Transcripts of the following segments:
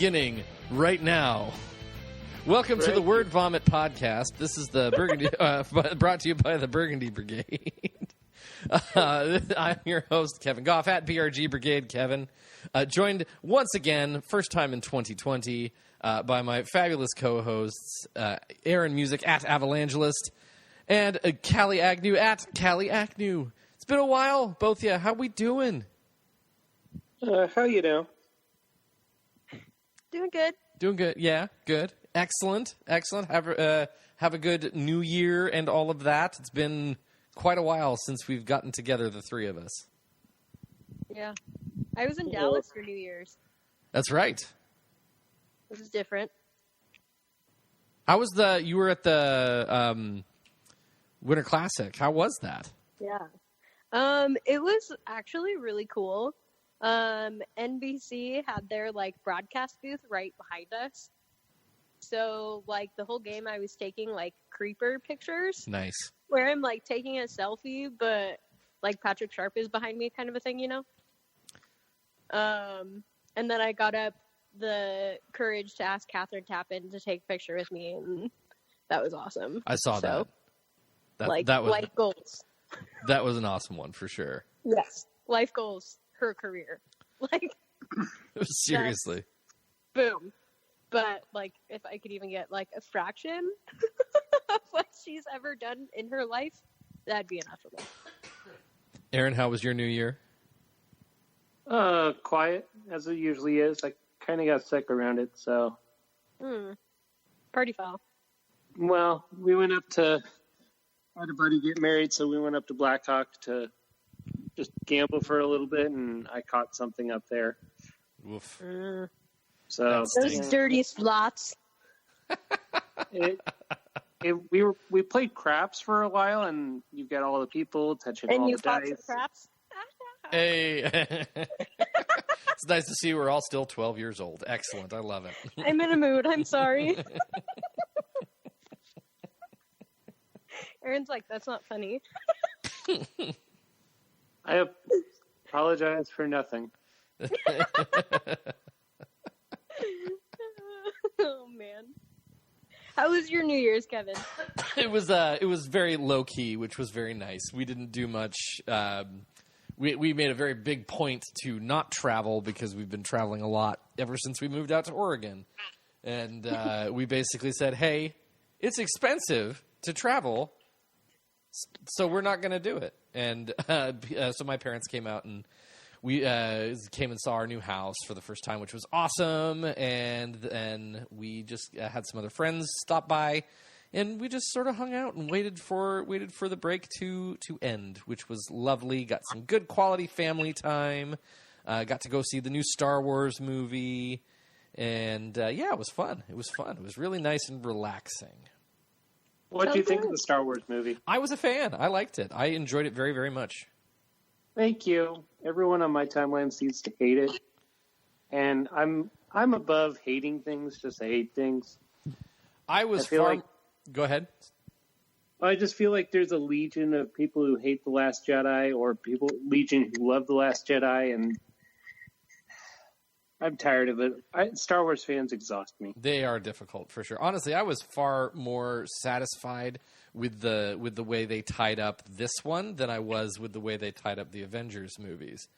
beginning right now. Welcome to the Word Vomit Podcast. This is the Burgundy, brought to you by the Burgundy Brigade. I'm your host, Kevin Goff, at BRG Brigade Kevin. Joined once again, first time in 2020, by my fabulous co-hosts, Aaron Music, at Avalangelist, and Callie Agnew, at Callie Agnew. It's been a while, both of you. How we doing? How you doing? Doing good. Doing good. Yeah, good. Excellent. Have a good new year and all of that. It's been quite a while since we've gotten together, the three of us. Yeah. I was in Dallas for New Year's. That's right. This is different. How was you were at the Winter Classic. How was that? Yeah. It was actually really cool. NBC had their broadcast booth right behind us. So the whole game I was taking creeper pictures. Nice. Where I'm taking a selfie, but Patrick Sharp is behind me kind of a thing, you know? And then I got up the courage to ask Catherine Tappan to take a picture with me, and that was awesome. I saw that. That was life goals. That was an awesome one for sure. Yes. Life goals, her career. Seriously. Boom. But, if I could even get, a fraction of what she's ever done in her life, that'd be enough for me. Aaron, how was your New Year? Quiet, as it usually is. I kind of got sick around it, so. Party foul. Well, we went up to, I had a buddy get married, so we went up to Blackhawk to just gamble for a little bit, and I caught something up there. Woof. So those dirty slots. We played craps for a while, and you've got all the people touching all the dice. And you fought some craps? Hey. It's nice to see we're all still 12 years old. Excellent. I love it. I'm in a mood. I'm sorry. Aaron's that's not funny. I apologize for nothing. Oh man, how was your New Year's, Kevin? It was very low key, which was very nice. We didn't do much. We made a very big point to not travel because we've been traveling a lot ever since we moved out to Oregon, and we basically said, "Hey, it's expensive to travel, so we're not going to do it." And so my parents came out and we came and saw our new house for the first time, which was awesome. And then we just had some other friends stop by, and we just sort of hung out and waited for the break to end, which was lovely. Got some good quality family time. Got to go see the new Star Wars movie, and it was fun. It was really nice and relaxing. What did you think of the Star Wars movie? I was a fan. I liked it. I enjoyed it very, very much. Thank you. Everyone on my timeline seems to hate it, and I'm above hating things just to hate things. Go ahead. I just feel like there's a legion of people who hate The Last Jedi, or legion who love The Last Jedi, and I'm tired of it. Star Wars fans exhaust me. They are difficult for sure. Honestly, I was far more satisfied with the way they tied up this one than I was with the way they tied up the Avengers movies,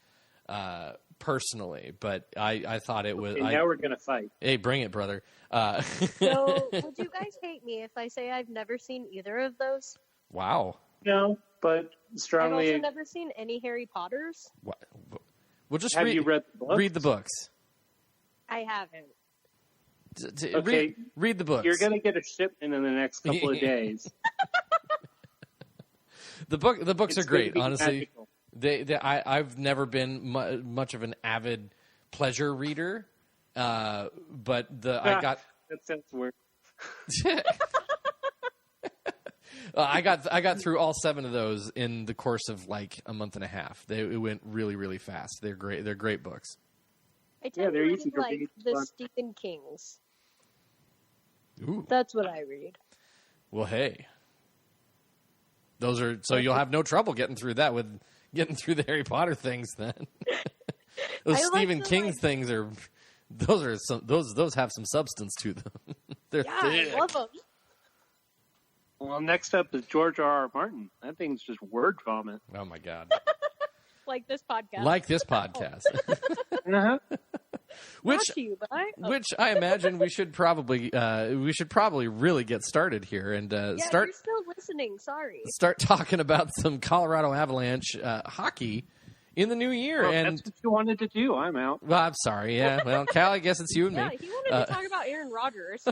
personally. But I thought it was. Now we're gonna fight. Hey, bring it, brother. So, would you guys hate me if I say I've never seen either of those? Wow. No, but strongly. I've also never seen any Harry Potters. What? We'll just Have you read the books? Read the books. I haven't. Okay. Read the books. You're going to get a shipment in the next couple of days. The books are great, honestly. I've never been much of an avid pleasure reader, but I got that sounds weird. I got through all 7 of those in the course of a month and a half. It went really, really fast. They're great. They're great books. I tend to read the Stephen Kings. Ooh. That's what I read. Well, hey. Those are so you'll have no trouble getting through that with getting through the Harry Potter things then. Those Stephen King things are Those have some substance to them. They're Yeah, thick. I love them. Well, next up is George R.R. Martin. That thing's just word vomit. Oh my god! Like this podcast. Like this podcast, Uh-huh. which Brought to you by- oh. which I imagine we should probably really get started here and Yeah, start you're still listening. Sorry. talking about some Colorado Avalanche hockey in the new year. Well, and that's what you wanted to do. I'm out. well, I'm sorry. Yeah, well, Cal, I guess it's you and Yeah, me. he wanted to talk about Aaron Rodgers.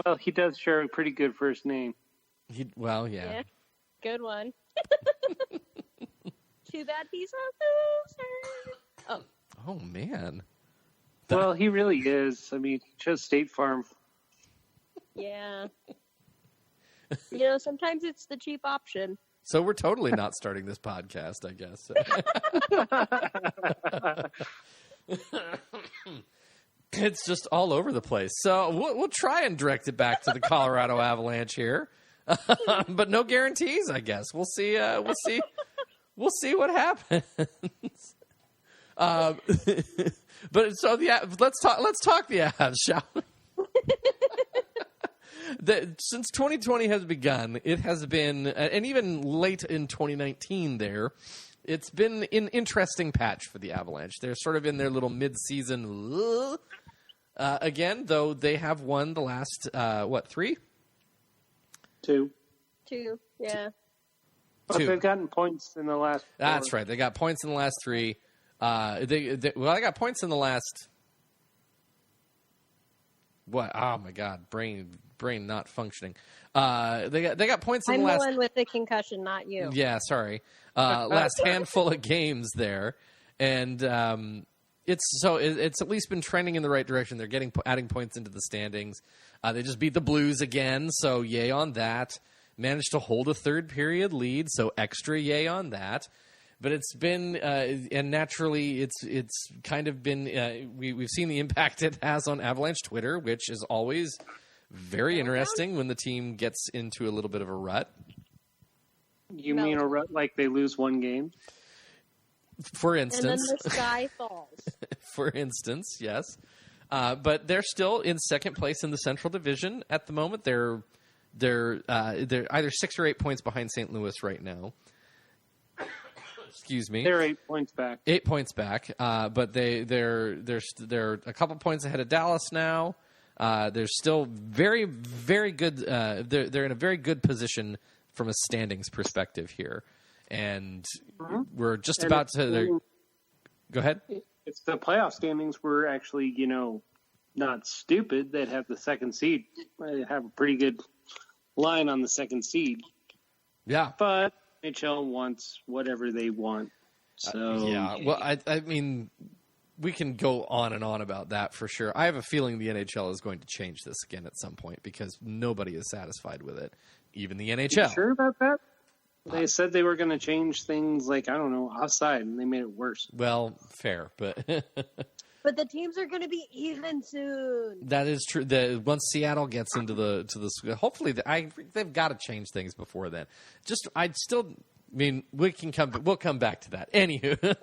Well, he does share a pretty good first name. Yeah. Yeah, good one. Too bad he's a loser. Oh, Oh man. Well, he really is. I mean, he chose State Farm. yeah. You know, sometimes it's the cheap option. So we're totally not starting this podcast, I guess. It's just all over the place. So we'll try and direct it back to the Colorado Avalanche here, but no guarantees. I guess we'll see. We'll see what happens. But so let's talk the Avs, shall we? Since 2020 has begun, it has been, and even late in 2019 there, it's been an interesting patch for the Avalanche. They're sort of in their little mid-season again, though they have won the last, 3? 2. Yeah. But 2. they've gotten points in the last 4. That's right. They got points in the last 3. They got points in the last... What? Oh, my God. Brain not functioning. They got points in I'm the last... the one with the concussion, not you. Yeah, sorry. Last handful of games there, and it's at least been trending in the right direction. They're adding points into the standings. They just beat the Blues again, so yay on that. Managed to hold a third period lead, so extra yay on that. But it's been and naturally it's kind of been we've seen the impact it has on Avalanche Twitter, which is always very interesting when the team gets into a little bit of a rut. You mean a rut like they lose one game? For And then instance, the sky falls. for instance, yes. But they're still in second place in the Central Division at the moment. They're either 6 or 8 points behind St. Louis right now. Excuse me. They're 8 points back. 8 points back, but they're a couple points ahead of Dallas now. They're still very, very good. They're in a very good position from a standings perspective here, and we're just about to. Go ahead. If the playoff standings were actually, not stupid, they'd have the second seed. They'd have a pretty good line on the second seed. Yeah, but NHL wants whatever they want. So yeah. Well, I mean, we can go on and on about that for sure. I have a feeling the NHL is going to change this again at some point because nobody is satisfied with it, even the NHL. You sure about that? They said they were going to change things like, I don't know, offside, and they made it worse. Well, fair, but But the teams are going to be even soon. that is true. Once Seattle gets into the hopefully they've got to change things before then. We'll come back to that. Anywho,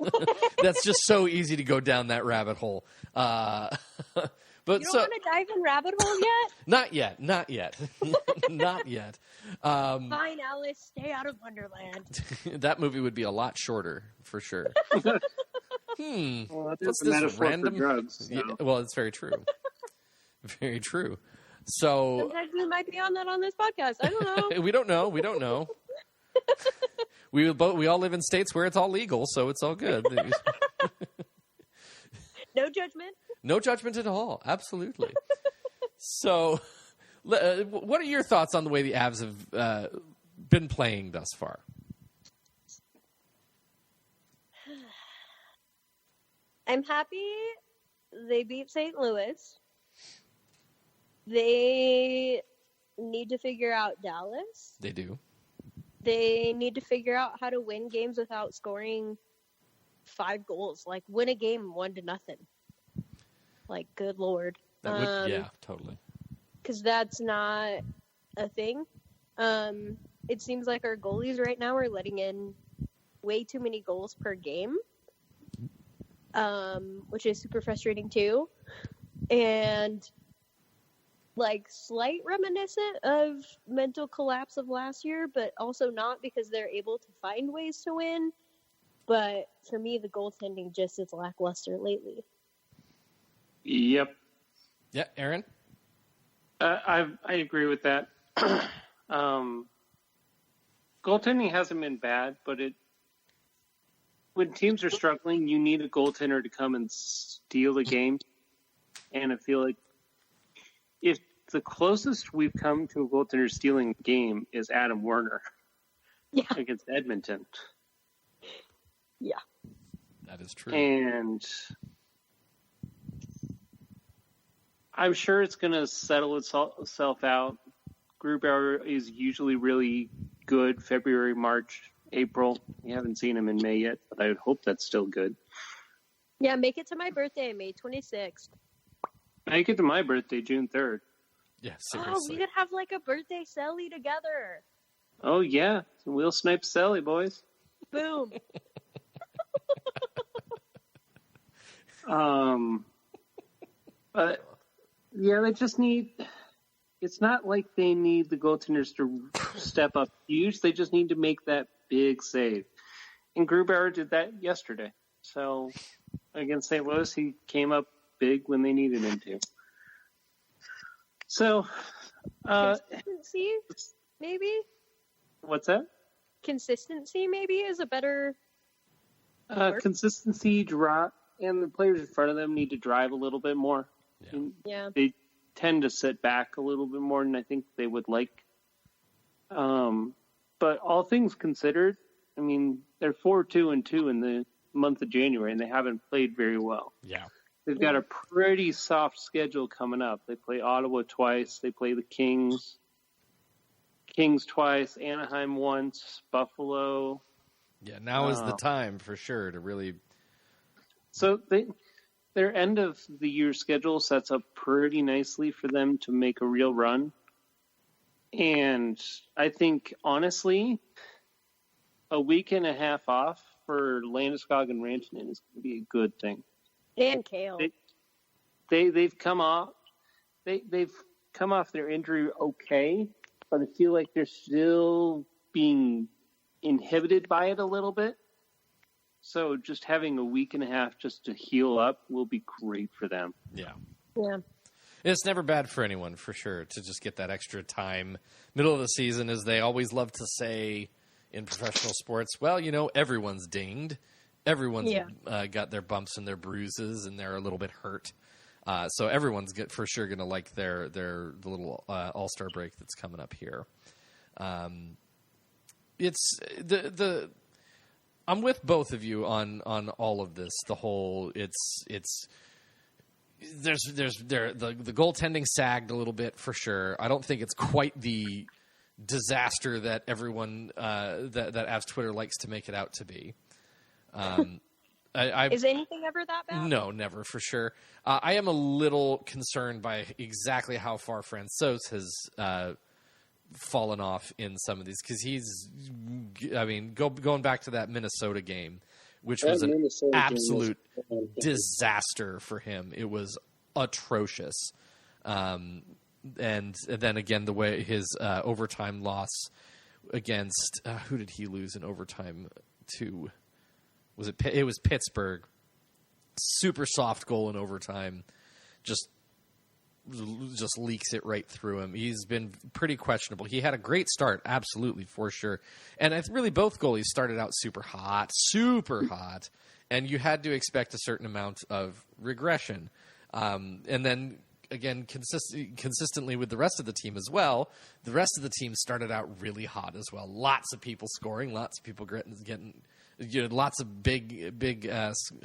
that's just so easy to go down that rabbit hole. But You don't want to dive in rabbit hole yet? Not yet. Not yet. Fine, Alice, stay out of Wonderland. That movie would be a lot shorter, for sure. Well, that is What's a this metaphor random? for drugs. So. Yeah, well, it's very true. Very true. So Sometimes we might be on that on this podcast. I don't know. we don't know. We all live in states where it's all legal, so it's all good. No judgment. No judgment at all. Absolutely. So, what are your thoughts on the way the Avs have been playing thus far? I'm happy they beat St. Louis. They need to figure out Dallas. They do. They need to figure out how to win games without scoring 5 goals. Like, win a game 1-0. Like, good Lord. That would, yeah, totally. Because that's not a thing. It seems like our goalies right now are letting in way too many goals per game. which is super frustrating too. And like slight reminiscent of mental collapse of last year, but also not because they're able to find ways to win. But for me, the goaltending just is lackluster lately. Yep. Yeah, Aaron? I agree with that. Goaltending hasn't been bad, but when teams are struggling, you need a goaltender to come and steal the game. And I feel like if the closest we've come to a goaltender stealing a game is Adam Werner against Edmonton. Yeah. That is true. And I'm sure it's going to settle itself out. Grubauer is usually really good February, March, April. We haven't seen him in May yet, but I would hope that's still good. Yeah, make it to my birthday, May 26th. Make it to my birthday, June 3rd. Yeah, seriously. Oh, we could have like a birthday celly together. Oh, yeah. We'll snipe Sally, boys. Boom. But yeah, they just need. It's not like they need the goaltenders to step up huge. They just need to make that big save. And Grubauer did that yesterday. So against St. Louis, he came up big when they needed him to. So, consistency, maybe. What's that? Consistency, maybe, is a better. Consistency, drop, and the players in front of them need to drive a little bit more. Yeah. They tend to sit back a little bit more than I think they would like. But all things considered, I mean, they're 4-2-2 in the month of January, and they haven't played very well. Yeah. They've got a pretty soft schedule coming up. They play Ottawa twice. They play the Kings twice, Anaheim once, Buffalo. Yeah, now is the time for sure to really. So their end of the year schedule sets up pretty nicely for them to make a real run. And I think, honestly, a week and a half off for Landeskog and Rantanen is going to be a good thing. And Kale. They've come off their injury okay, but I feel like they're still being inhibited by it a little bit. So just having a week and a half just to heal up will be great for them. Yeah. Yeah. It's never bad for anyone, for sure, to just get that extra time. Middle of the season, as they always love to say in professional sports, well, everyone's dinged. Everyone's got their bumps and their bruises, and they're a little bit hurt. So everyone's for sure going to like the little All-Star break that's coming up here. It's the I'm with both of you on all of this. The whole the goaltending sagged a little bit for sure. I don't think it's quite the disaster that everyone that Avs Twitter likes to make it out to be. Is anything ever that bad? No, never, for sure. I am a little concerned by exactly how far Francouz has fallen off in some of these, because going back to that Minnesota game, which was an absolute disaster for him. It was atrocious. And then again, the way his overtime loss against who did he lose in overtime to? It was Pittsburgh. Super soft goal in overtime. Just leaks it right through him. He's been pretty questionable. He had a great start, absolutely, for sure. And really both goalies started out super hot. And you had to expect a certain amount of regression. And then, again, consistently with the rest of the team as well, the rest of the team started out really hot as well. Lots of people scoring, lots of people getting lots of big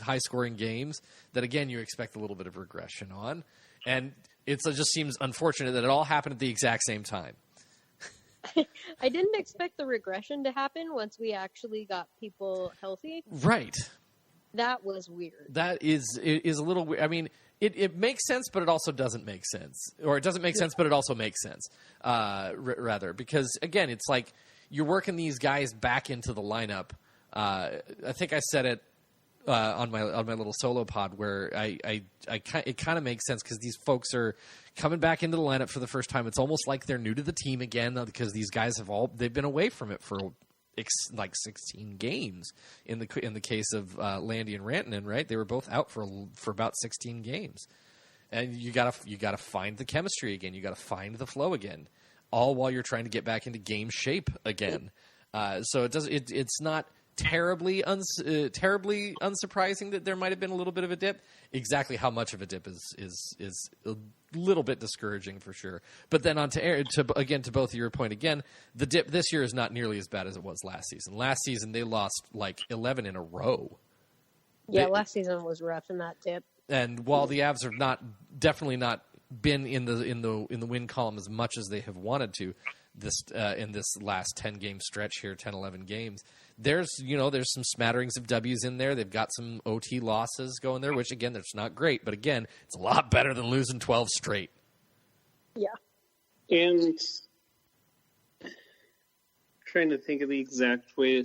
high-scoring games that, again, you expect a little bit of regression on. And it just seems unfortunate that it all happened at the exact same time. I didn't expect the regression to happen once we actually got people healthy. Right. That was weird. That is a little weird. I mean, it makes sense, but it also doesn't make sense. Or it doesn't make sense, but it also makes sense, rather. Because, again, it's like you're working these guys back into the lineup. I think I said it on my little solo pod where it kind of makes sense because these folks are coming back into the lineup for the first time. It's almost like they're new to the team again because these guys they've been away from it for like 16 games in the case of Landy and Rantanen, right? They were both out for about 16 games, and you gotta find the chemistry again. You gotta find the flow again, all while you're trying to get back into game shape again. So it's not terribly unsurprising that there might have been a little bit of a dip. Exactly how much of a dip is a little bit discouraging for sure. But then to both of your point again, the dip this year is not nearly as bad as it was last season. Last season they lost like 11 in a row. Yeah, last season was rough in that dip. And while the Avs have definitely not been in the win column as much as they have wanted to in this last 10 game stretch here, 10, 11 games. There's some smatterings of W's in there. They've got some OT losses going there, which again, that's not great, but again, it's a lot better than losing 12 straight. Yeah. And trying to think of the exact way.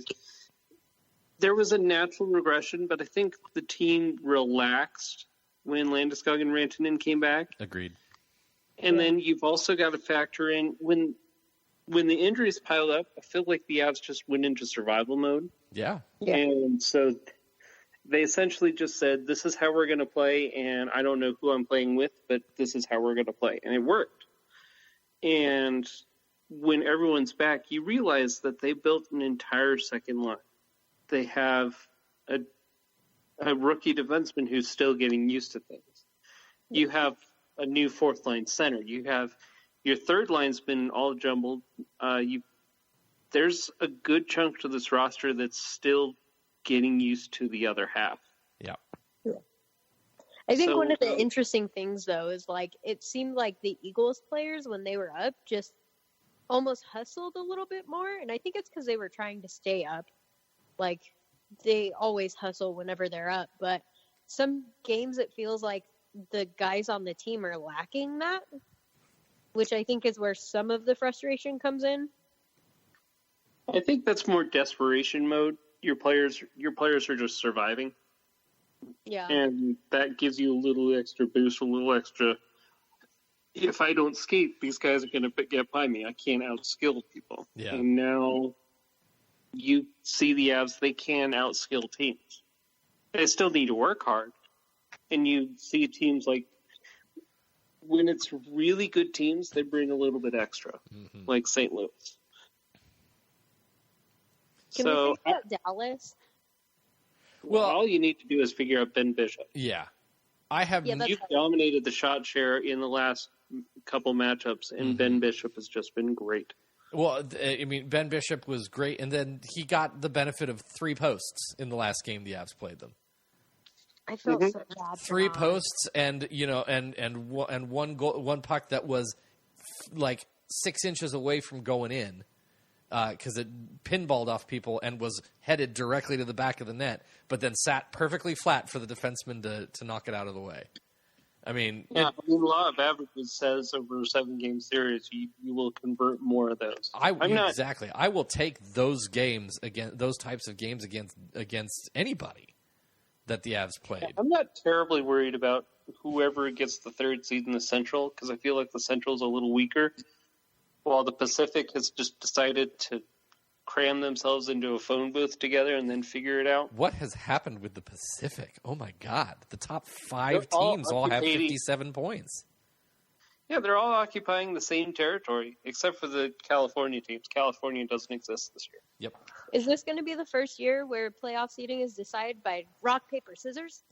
There was a natural regression, but I think the team relaxed when Landeskog and Rantanen came back. Agreed. And then you've also got to factor in when the injuries piled up, I feel like the Avs just went into survival mode. Yeah. And so they essentially just said, this is how we're going to play, and I don't know who I'm playing with, but this is how we're going to play. And it worked. And when everyone's back, you realize that they built an entire second line. They have a rookie defenseman who's still getting used to things. You have a new fourth line center. You have your third line's been all jumbled. There's a good chunk to this roster that's still getting used to the other half. Yeah. I think one of the interesting things, though, is like it seemed like the Eagles players, when they were up, just almost hustled a little bit more. And I think it's because they were trying to stay up. Like, they always hustle whenever they're up. But some games it feels like the guys on the team are lacking that, which I think is where some of the frustration comes in. I think that's more desperation mode. Your players are just surviving. Yeah. And that gives you a little extra boost, a little extra. If I don't skate, these guys are going to get by me. I can't outskill people. Yeah. And now you see the Avs, they can outskill teams. They still need to work hard. And you see teams like, when it's really good teams, they bring a little bit extra, like St. Louis. Can we think about Dallas? Well, all you need to do is figure out Ben Bishop. Yeah. You've dominated the shot share in the last couple matchups, and Ben Bishop has just been great. Well, I mean, Ben Bishop was great, and then he got the benefit of 3 posts in the last game the Avs played them. I felt so bad. 3 posts, and one goal, one puck that was like 6 inches away from going in because it pinballed off people and was headed directly to the back of the net, but then sat perfectly flat for the defenseman to knock it out of the way. I mean, law of averages says over a 7-game series, you will convert more of those. Exactly. I will take those games those types of games against anybody that the Avs played. I'm not terribly worried about whoever gets the 3rd seed in the Central, because I feel like the Central's a little weaker, while the Pacific has just decided to cram themselves into a phone booth together and then figure it out. What has happened with the Pacific? Oh my God. The top 5 teams all have 57 points. Yeah, they're all occupying the same territory, except for the California teams. California doesn't exist this year. Yep. Is this going to be the first year where playoff seeding is decided by rock, paper, scissors?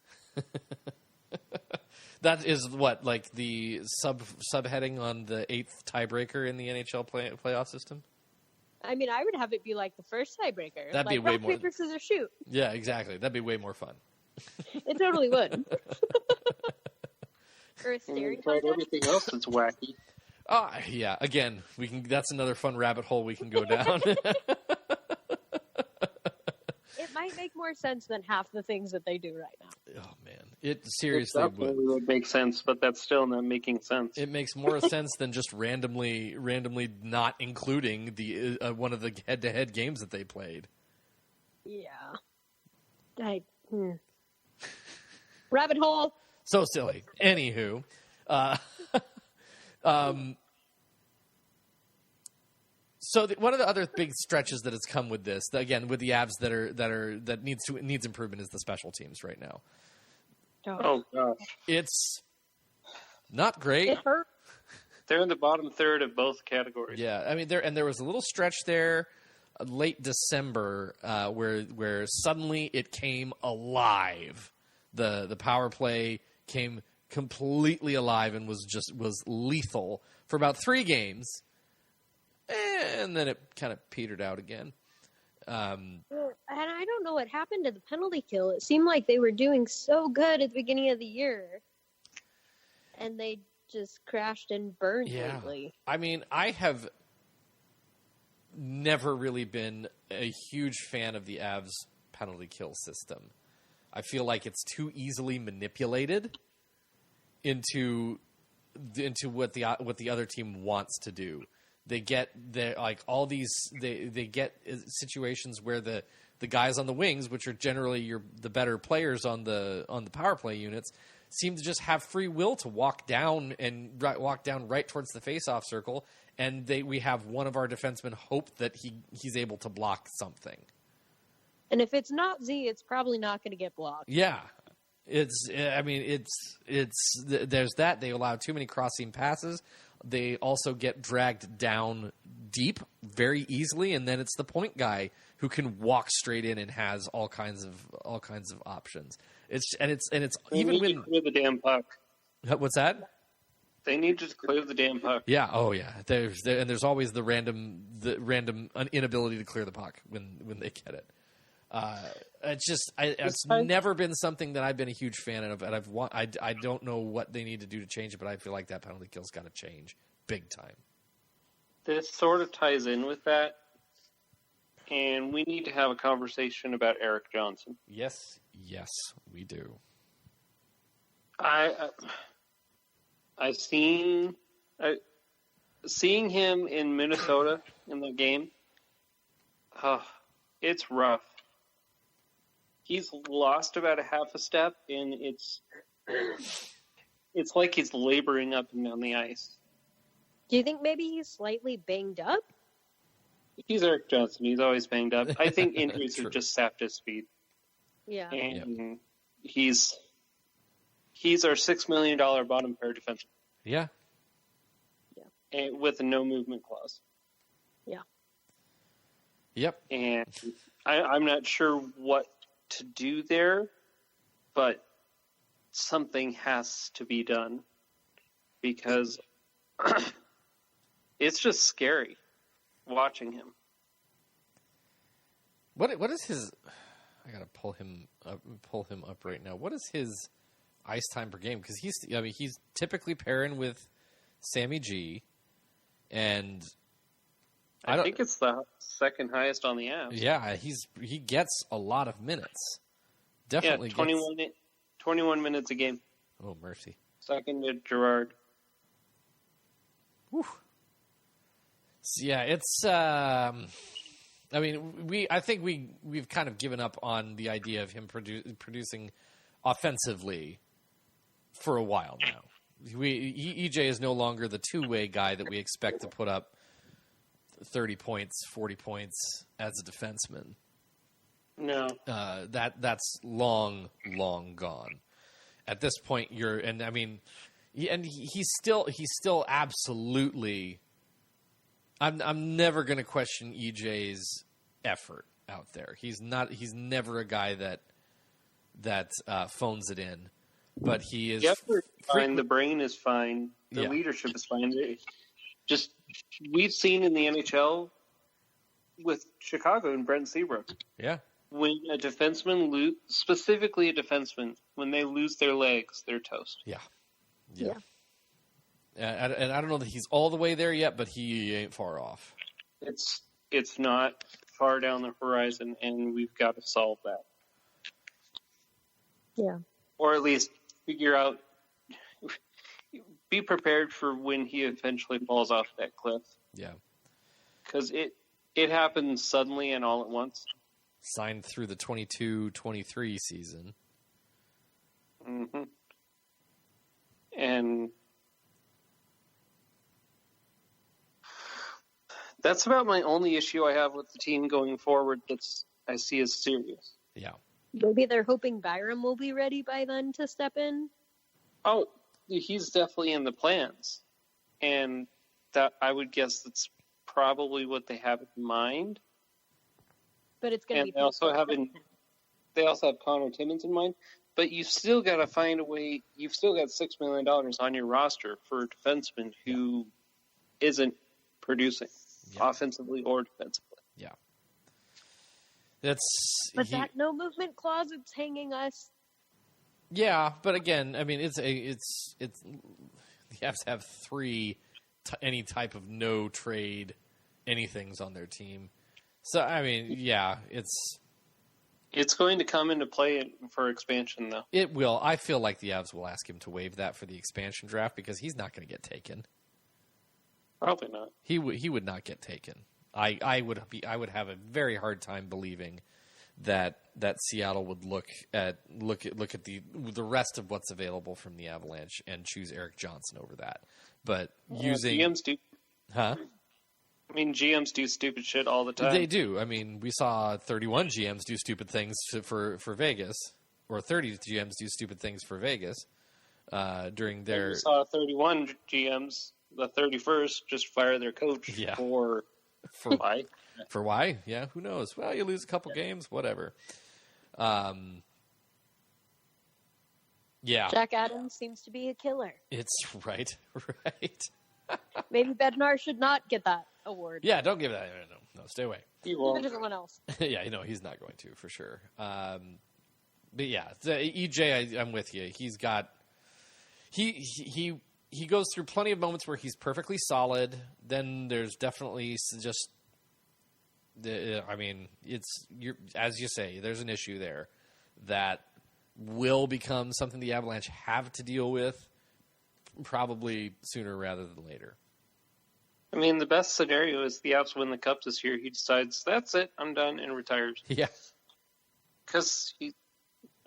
That is what, like the subheading on the 8th tiebreaker in the NHL playoff system? I mean, I would have it be like the first tiebreaker. That'd be like way rock, more. paper, scissors, shoot. Yeah, exactly. That'd be way more fun. It totally would. Or a staring contest. Everything else that's wacky. Yeah. Again, that's another fun rabbit hole we can go down. It might make more sense than half the things that they do right now. Oh man, it seriously would make sense, but that's still not making sense. It makes more sense than just randomly not including the one of the head-to-head games that they played. Yeah. Rabbit hole. So silly. Anywho, so one of the other big stretches that has come with this, again, with the Avs that needs improvement, is the special teams right now. Oh gosh, It's not great. It hurt. they're in the bottom third of both categories. Yeah, I mean, there was a little stretch there, late December, where suddenly it came alive. The power play came completely alive and was lethal for about 3 games, and then it kind of petered out again. And I don't know what happened to the penalty kill. It seemed like they were doing so good at the beginning of the year, and they just crashed and burned lately. I mean, I have never really been a huge fan of the Avs penalty kill system. I feel like it's too easily manipulated into what the other team wants to do. They get they get situations where the guys on the wings, which are generally the better players on the power play units, seem to just have free will to walk down right towards the face-off circle, and we have one of our defensemen hope that he's able to block something. And if it's not Z, it's probably not going to get blocked. Yeah. There's that. They allow too many cross-seam passes. They also get dragged down deep very easily, and then it's the point guy who can walk straight in and has all kinds of options. It's even when to clear the damn puck. What's that? They need to clear the damn puck. Yeah. Oh yeah. There's always the random inability to clear the puck when they get it. It's never been something that I've been a huge fan of, and I don't know what they need to do to change it, but I feel like that penalty kill's got to change big time. This sort of ties in with that, and we need to have a conversation about Eric Johnson. Yes, we do. Seeing him in Minnesota in the game, it's rough. He's lost about a half a step, and it's like he's laboring up and down the ice. Do you think maybe he's slightly banged up? He's Eric Johnson. He's always banged up. I think injuries have just sapped his speed. Yeah. And he's our $6 million bottom pair defenseman. Yeah. And with a no movement clause. Yeah. Yep. And I'm not sure what to do there, but something has to be done because it's just scary watching him. What is his? I gotta pull him up right now. What is his ice time per game? Because he's typically pairing with Sammy G, and I think it's the second highest on the Avs. Yeah, he gets a lot of minutes. Definitely, 21 minutes a game. Oh mercy! Second to Gerard. Whew. So, yeah, it's. I think we've kind of given up on the idea of him producing offensively for a while now. EJ is no longer the two-way guy that we expect to put up 30 points, 40 points as a defenseman. No. That's long gone. At this point, he's still absolutely. I'm never going to question EJ's effort out there. He's never a guy that phones it in, but he is. The effort is fine. The brain is fine. The leadership is fine. Just we've seen in the NHL with Chicago and Brent Seabrook. Yeah. When a defenseman specifically a defenseman, when they lose their legs, they're toast. Yeah. And I don't know that he's all the way there yet, but he ain't far off. It's not far down the horizon, and we've got to solve that. Yeah. Or at least figure out, be prepared for when he eventually falls off that cliff. Yeah. Because it happens suddenly and all at once. Signed through the 22-23 season. Mm-hmm. And that's about my only issue I have with the team going forward I see as serious. Yeah. Maybe they're hoping Byram will be ready by then to step in. Oh, he's definitely in the plans. And that I would guess that's probably what they have in mind. But it's going to be. They also have Connor Timmins in mind. But you've still got to find a way. You've still got $6 million on your roster for a defenseman who isn't producing offensively or defensively. Yeah. That no movement clause, it's hanging us. Yeah, but again, I mean, it's you have to have three any type of no trade anythings on their team. So I mean, yeah, it's going to come into play for expansion, though. It will. I feel like the Avs will ask him to waive that for the expansion draft because he's not going to get taken. Probably not. He would not get taken. I would have a very hard time believing that Seattle would look at the rest of what's available from the Avalanche and choose Eric Johnson over that. But using GMs do, huh? I mean, GMs do stupid shit all the time. They do. I mean, we saw 31 GMs do stupid things for Vegas, or 30 GMs do stupid things for Vegas during their. We saw 31 GMs, the 31st, just fire their coach for why? For why? Yeah, who knows? Well, you lose a couple games, whatever. Yeah. Jack Adams seems to be a killer. It's right. Maybe Bednar should not get that award. Yeah, don't give that. No, stay away. He won't. Give it to someone else. Yeah, he's not going to, for sure. But yeah, EJ, I'm with you. He's got he goes through plenty of moments where he's perfectly solid. Then there's definitely just, I mean, as you say, there's an issue there that will become something the Avalanche have to deal with probably sooner rather than later. I mean, the best scenario is the Avs win the Cup this year. He decides, that's it, I'm done, and retires. Yeah. Because,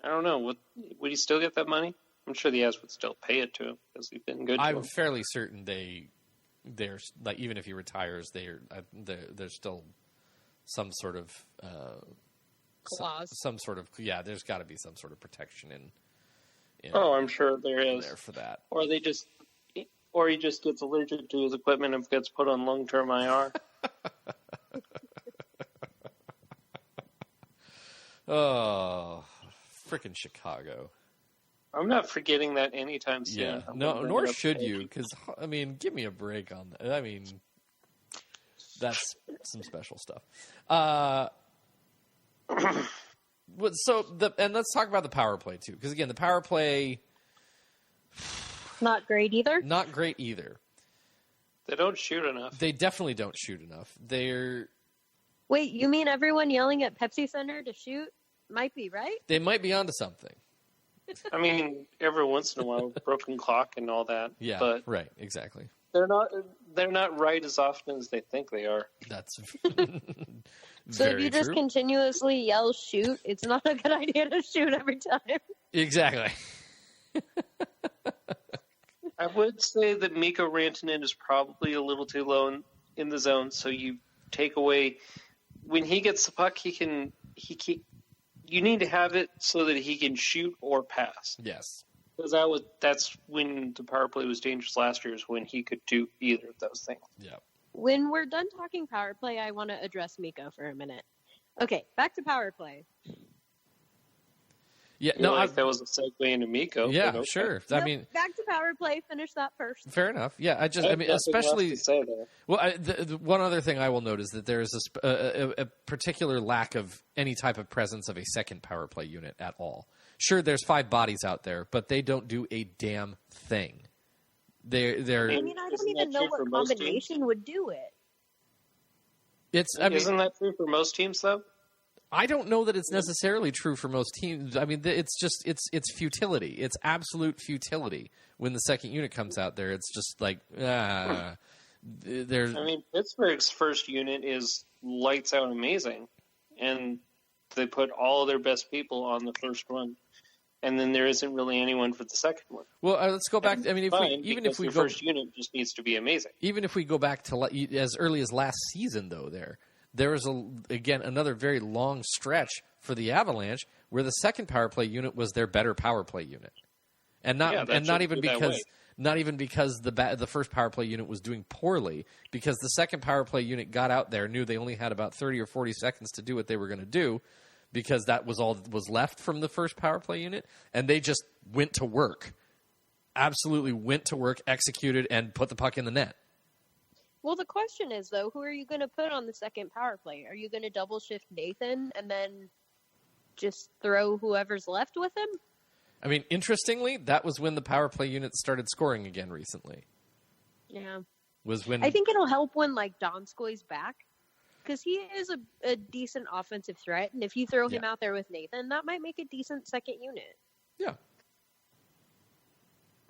I don't know, would he still get that money? I'm sure the Avs would still pay it to him because he's been good to him. I'm fairly certain they're like, even if he retires, there's still some sort of clause. Some sort of there's got to be some sort of protection in I'm sure there is there for that. Or he just gets allergic to his equipment and gets put on long-term IR. Oh, freaking Chicago! I'm not forgetting that anytime soon. Yeah, no, nor should you, because I mean, give me a break on that. I mean, that's some special stuff. And let's talk about the power play too, because again, the power play not great either. Not great either. They don't shoot enough. They definitely don't shoot enough. Wait, you mean everyone yelling at Pepsi Center to shoot might be right? They might be onto something. I mean, every once in a while, broken clock and all that. Yeah, but right, exactly. They're not right as often as they think they are. That's so if you just true. Continuously yell shoot, it's not a good idea to shoot every time. Exactly. I would say that Mikko Rantanen is probably a little too low in the zone, so you take away when he gets the puck, you need to have it so that he can shoot or pass. Yes. Because that's when the power play was dangerous last year, is when he could do either of those things. Yeah. When we're done talking power play, I want to address Mikko for a minute. Okay, back to power play. Yeah, that was a segue into Mikko. Yeah, okay. Sure. Nope, I mean, back to power play. Finish that first. Fair enough. Yeah, especially. Well, the one other thing I will note is that there is a particular lack of any type of presence of a second power play unit at all. Sure, there's 5 bodies out there, but they don't do a damn thing. They're. I mean, I don't even know what combination would do it. Isn't that true for most teams, though? I don't know that it's necessarily true for most teams. I mean, it's just it's futility. It's absolute futility when the second unit comes out there. It's just like there's. I mean, Pittsburgh's first unit is lights out amazing, and they put all of their best people on the first one. and then there isn't really anyone for the second one. Well, let's go back. I mean, if we your go, first unit just needs to be amazing. even if we go back to as early as last season, though, there was again another very long stretch for the Avalanche where the second power play unit was their better power play unit, and not even because the first power play unit was doing poorly, because the second power play unit got out there, knew they only had about 30 or 40 seconds to do what they were going to do, because that was all that was left from the first power play unit, and they just went to work. Absolutely went to work, executed, and put the puck in the net. Well, the question is, though, who are you going to put on the second power play? Are you going to double shift Nathan and then just throw whoever's left with him? I mean, interestingly, that was when the power play unit started scoring again recently. Yeah. Was when I think it'll help when, like, Donskoy's back, because he is a decent offensive threat, and if you throw him out there with Nathan, that might make a decent second unit. Yeah.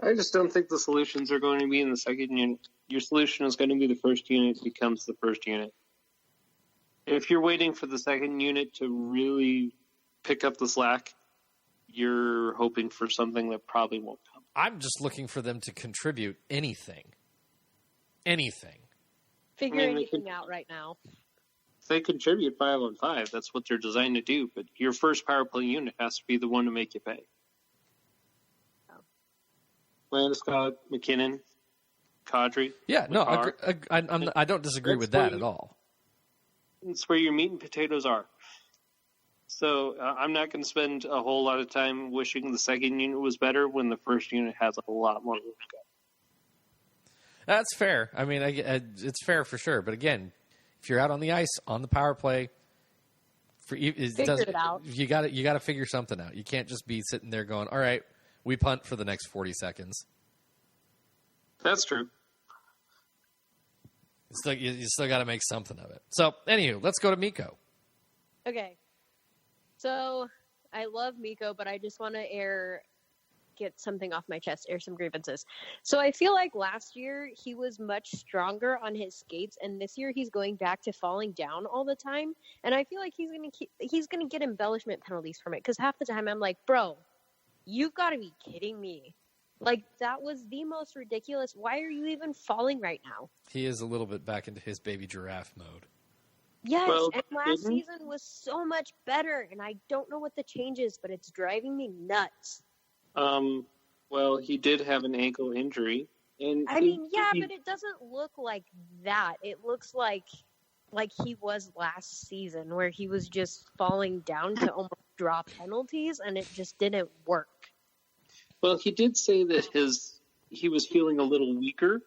I just don't think the solutions are going to be in the second unit. Your solution is going to be the first unit becomes the first unit. If you're waiting for the second unit to really pick up the slack, you're hoping for something that probably won't come. I'm just looking for them to contribute anything. Anything. Figure anything out right now. If they contribute 5-on-5, that's what they're designed to do. But your first power play unit has to be the one to make you pay. Landeskog, McKinnon, Kadri. Yeah, no, I don't disagree with that at all. It's where your meat and potatoes are. So I'm not going to spend a whole lot of time wishing the second unit was better when the first unit has a lot more to go. That's fair. I mean, it's fair for sure. But again, if you're out on the ice on the power play, figure it out. You got to figure something out. You can't just be sitting there going, "All right, we punt for the next 40 seconds." That's true. You still got to make something of it. So, anywho, let's go to Mikko. Okay. So, I love Mikko, but I just want to get something off my chest, air some grievances. So, I feel like last year he was much stronger on his skates, and this year he's going back to falling down all the time. And I feel like he's gonna get embellishment penalties from it, because half the time I'm like, bro, you've got to be kidding me. Like, that was the most ridiculous. Why are you even falling right now? He is a little bit back into his baby giraffe mode. Yes, and last season was so much better, and I don't know what the change is, but it's driving me nuts. Well, he did have an ankle injury. And but it doesn't look like that. It looks like he was last season, where he was just falling down to almost draw penalties, and it just didn't work. Well, he did say that he was feeling a little weaker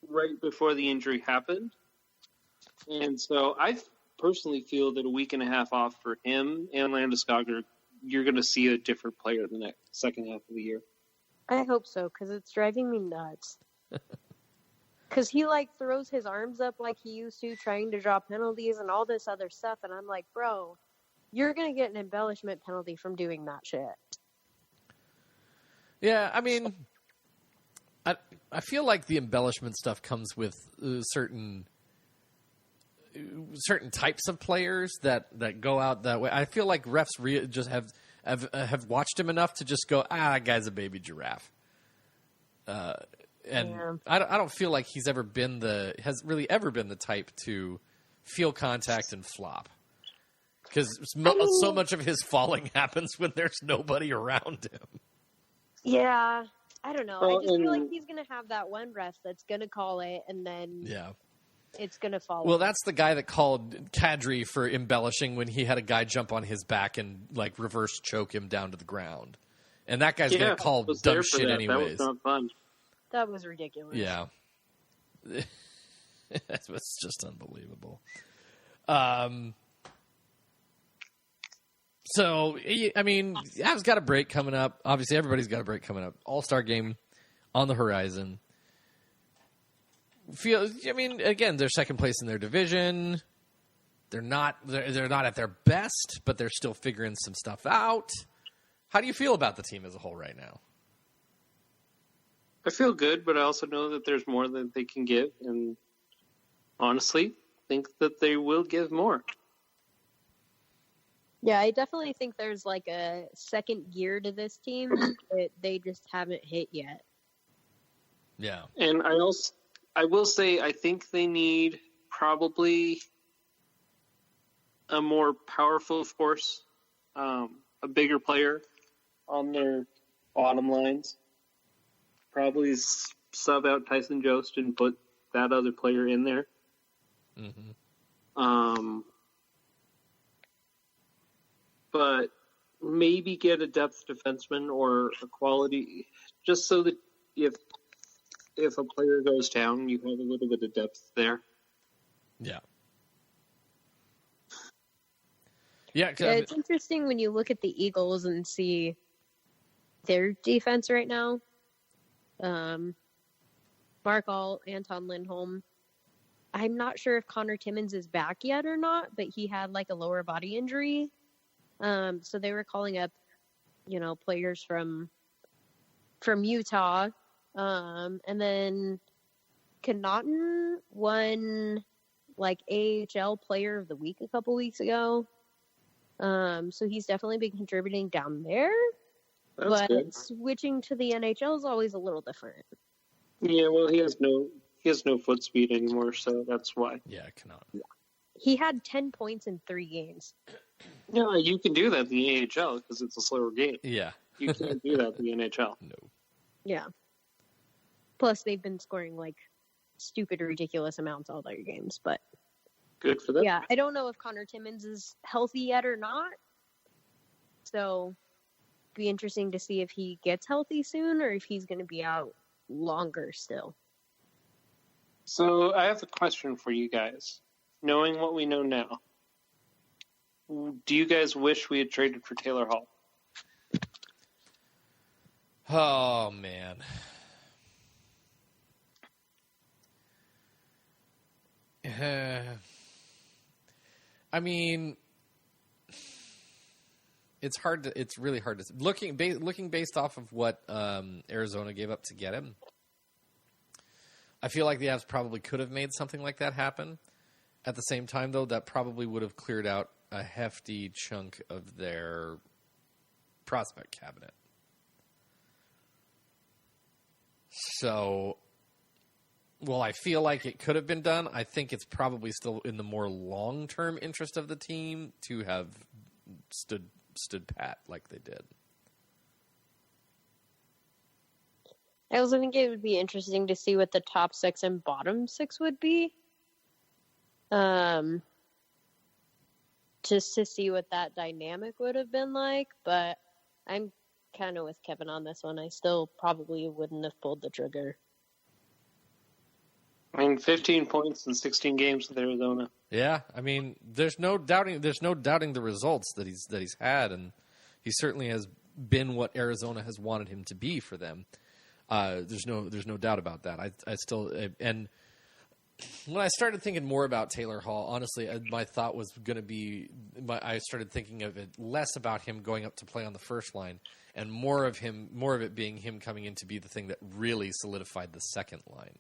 right before the injury happened. And so I personally feel that a week and a half off for him and Landeskog, you're going to see a different player the next second half of the year. I hope so, because it's driving me nuts. Because he, throws his arms up like he used to, trying to draw penalties and all this other stuff. And I'm like, bro, you're going to get an embellishment penalty from doing that shit. Yeah, I mean, I feel like the embellishment stuff comes with certain types of players that go out that way. I feel like refs just have watched him enough to just go, that guy's a baby giraffe. I don't feel like he's ever been the type to feel contact and flop. Because so much of his falling happens when there's nobody around him. Yeah, I don't know. I just feel like he's going to have that one ref that's going to call it, and then it's going to fall. Well, that's the guy that called Kadri for embellishing when he had a guy jump on his back and reverse choke him down to the ground. And that guy's going to call dumb shit anyways. That was not fun. That was ridiculous. Yeah. It's just unbelievable. So, I mean, Avs got a break coming up. Obviously, everybody's got a break coming up. All-Star game on the horizon. Again, they're second place in their division. They're not at their best, but they're still figuring some stuff out. How do you feel about the team as a whole right now? I feel good, but I also know that there's more that they can give, and honestly, think that they will give more. Yeah, I definitely think there's like a second gear to this team that they just haven't hit yet. Yeah. And I will say, I think they need probably a more powerful force, a bigger player on their bottom lines. Probably sub out Tyson Jost and put that other player in there. Mm-hmm. But maybe get a depth defenseman or a quality, just so that if a player goes down, you have a little bit of depth there. Yeah. Yeah, it's interesting when you look at the Eagles and see their defense right now. Mark All, Anton Lindholm. I'm not sure if Connor Timmins is back yet or not, but he had like a lower body injury. So they were calling up, players from Utah. And then Connaughton won like AHL Player of the Week a couple weeks ago. So he's definitely been contributing down there. That's good. Switching to the NHL is always a little different. Yeah, well, he has no foot speed anymore, so that's why. Yeah, Connaughton. He had 10 points in 3 games. No, you can do that in the AHL because it's a slower game. Yeah. You can't do that in the NHL. No. Yeah. Plus, they've been scoring like stupid, ridiculous amounts all their games, but good for them. Yeah, I don't know if Connor Timmins is healthy yet or not. So, be interesting to see if he gets healthy soon or if he's going to be out longer still. So, I have a question for you guys. Knowing what we know now, do you guys wish we had traded for Taylor Hall? Oh, man. I mean, it's really hard to looking based off of what Arizona gave up to get him. I feel like the Avs probably could have made something like that happen. At the same time, though, that probably would have cleared out a hefty chunk of their prospect cabinet. So, well, I feel like it could have been done. I think it's probably still in the more long-term interest of the team to have stood pat like they did. I also think it would be interesting to see what the top 6 and bottom 6 would be. Just to see what that dynamic would have been like. But I'm kind of with Kevin on this one. I still probably wouldn't have pulled the trigger. I mean, 15 points in 16 games with Arizona. Yeah, I mean, there's no doubting the results that he's had, and he certainly has been what Arizona has wanted him to be for them. There's no doubt about that. I still, and when I started thinking more about Taylor Hall, honestly, my thought was going to be, I started thinking of it less about him going up to play on the first line, and more of it being him coming in to be the thing that really solidified the second line.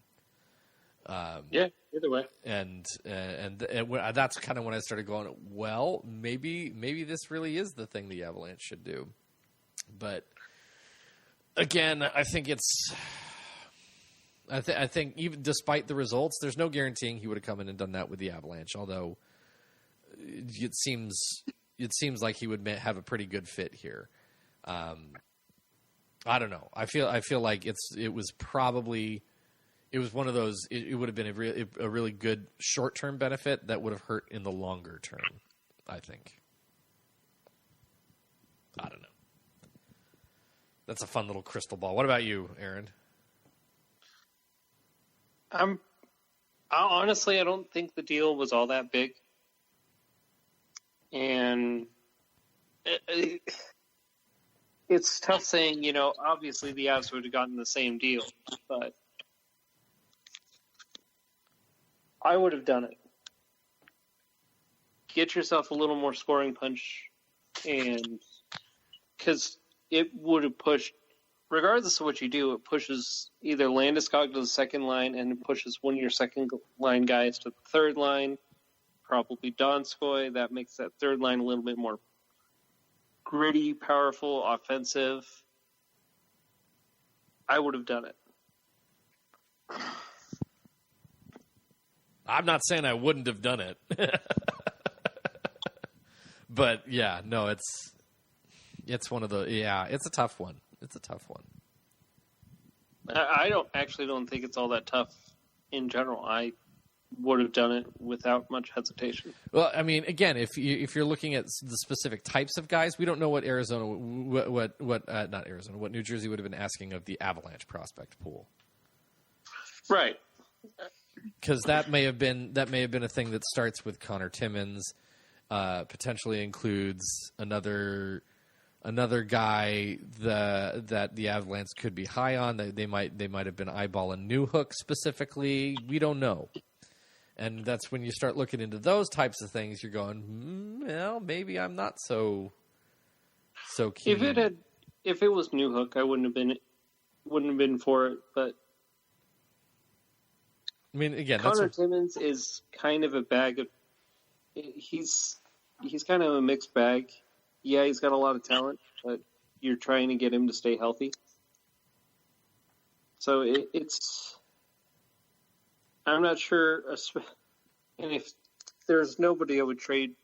Yeah, either way. And that's kind of when I started going, well, maybe this really is the thing the Avalanche should do. But again, I think I think even despite the results, there's no guaranteeing he would have come in and done that with the Avalanche. Although it seems like he would have a pretty good fit here. I don't know. I feel like it was one of those. It would have been a really good short-term benefit that would have hurt in the longer term, I think. I don't know. That's a fun little crystal ball. What about you, Aaron? Honestly, I don't think the deal was all that big. And it's tough saying, obviously the Avs would have gotten the same deal, but I would have done it. Get yourself a little more scoring punch, and because it would have pushed, regardless of what you do, it pushes either Landeskog to the second line and it pushes one of your second line guys to the third line, probably Donskoy. That makes that third line a little bit more gritty, powerful, offensive, I would have done it. I'm not saying I wouldn't have done it. But, yeah, no, it's one of the... Yeah, it's a tough one. It's a tough one. I don't think it's all that tough in general. I would have done it without much hesitation. Well, I mean, again, if you're looking at the specific types of guys, we don't know what Arizona, not Arizona, what New Jersey would have been asking of the Avalanche prospect pool, right? Because that may have been a thing that starts with Connor Timmins, potentially includes another guy that the Avalanche could be high on. They might have been eyeballing Newhook specifically. We don't know. And that's when you start looking into those types of things. You're going, well, maybe I'm not so keen. If it was Newhook, I wouldn't have been for it. But I mean, again, Connor Timmins is kind of a bag of. He's kind of a mixed bag. Yeah, he's got a lot of talent, but you're trying to get him to stay healthy. So it's. I'm not sure, and if there's nobody I would trade,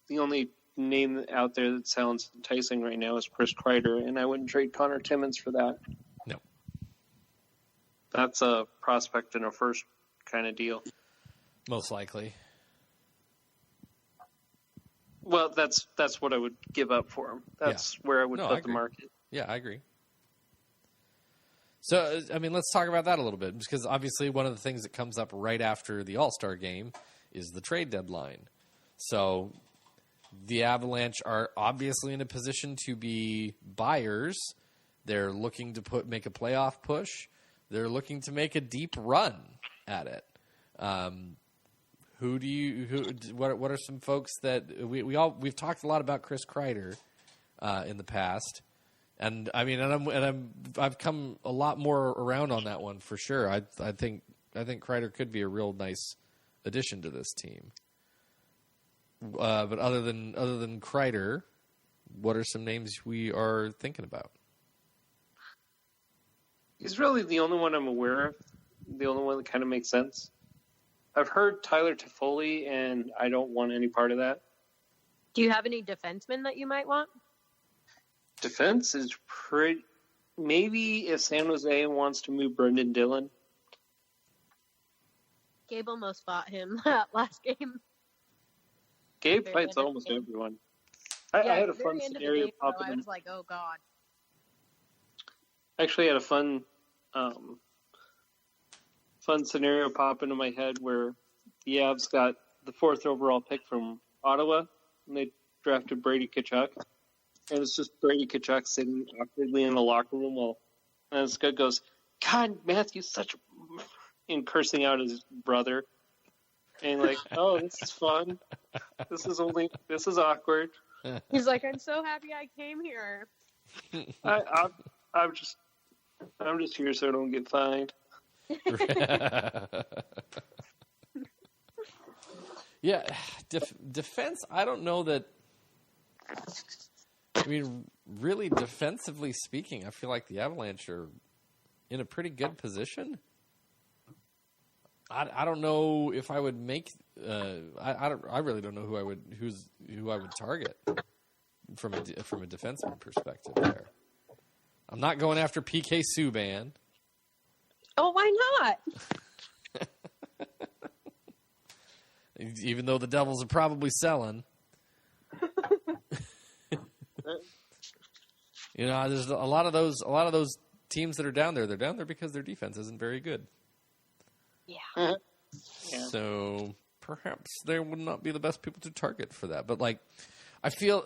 the only name out there that sounds enticing right now is Chris Kreider, and I wouldn't trade Connor Timmins for that. No. That's a prospect and a first kind of deal. Most likely. Well, that's what I would give up for him. That's where I would put the market. Yeah, I agree. So, I mean, let's talk about that a little bit, because obviously one of the things that comes up right after the All-Star game is the trade deadline. So, the Avalanche are obviously in a position to be buyers. They're looking to make a playoff push. They're looking to make a deep run at it. What are some folks that we've talked a lot about Chris Kreider in the past. And I mean, I've come a lot more around on that one for sure. I think Kreider could be a real nice addition to this team. But other than Kreider, what are some names we are thinking about? He's really the only one I'm aware of. The only one that kind of makes sense. I've heard Tyler Toffoli, and I don't want any part of that. Do you have any defensemen that you might want? Defense is pretty. Maybe if San Jose wants to move Brendan Dillon. Gabe almost fought him last game. Gabe fights almost everyone. I had a fun scenario pop in. I was like, oh god. I actually had a fun scenario pop into my head where the Avs got the 4th overall pick from Ottawa, and they drafted Brady Tkachuk. And it's just Brady Tkachuk sitting awkwardly in the locker room and this guy goes, God, Matthew's such a... and cursing out his brother. And like, oh, this is fun. This is awkward. He's like, I'm so happy I came here. I'm just here so I don't get fined. Yeah, defense, I don't know that... I mean, really, defensively speaking, I feel like the Avalanche are in a pretty good position. I don't know if I would make. I really don't know who I would target from a defenseman perspective. There, I'm not going after PK Subban. Oh, why not? Even though the Devils are probably selling. You know, there's a lot of those teams that are down there. They're down there because their defense isn't very good. Yeah. So perhaps they would not be the best people to target for that. But like, I feel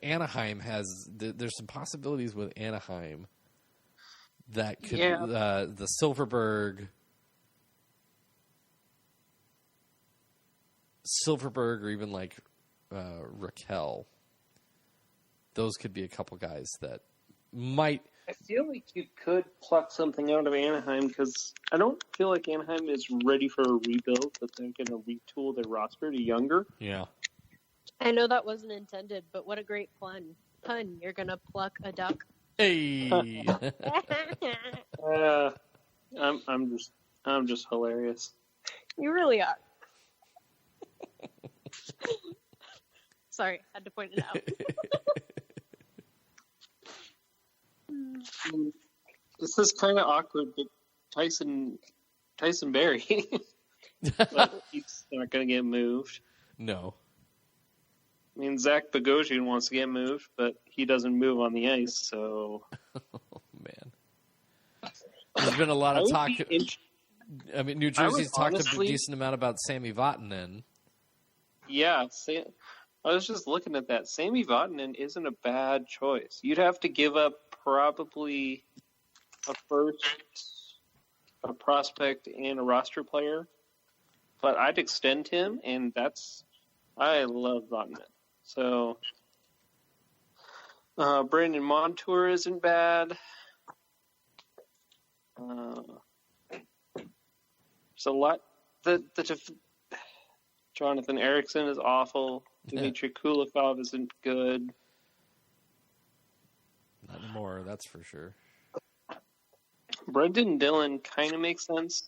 Anaheim has. There's some possibilities with Anaheim that could the Silverberg, or even like Raquel. Those could be a couple guys that might. I feel like you could pluck something out of Anaheim because I don't feel like Anaheim is ready for a rebuild, but they're going to retool their roster to younger. Yeah. I know that wasn't intended, but what a great pun. You're gonna pluck a duck. Hey. I'm just hilarious. You really are. Sorry, had to point it out. This is kind of awkward, but Tyson Berry, but he's not going to get moved. No. I mean, Zach Bogosian wants to get moved, but he doesn't move on the ice, so... Oh, man. There's been a lot of talk... I mean, New Jersey's talked a decent amount about Sami Vatanen. Yeah, I was just looking at that. Sami Vatanen isn't a bad choice. You'd have to give up probably a first, a prospect, and a roster player. But I'd extend him, and I love Vatanen. So, Brandon Montour isn't bad. There's a lot. Jonathan Ericsson is awful. Dmitry Kulikov isn't good. Not anymore, that's for sure. Brendan Dillon kind of makes sense.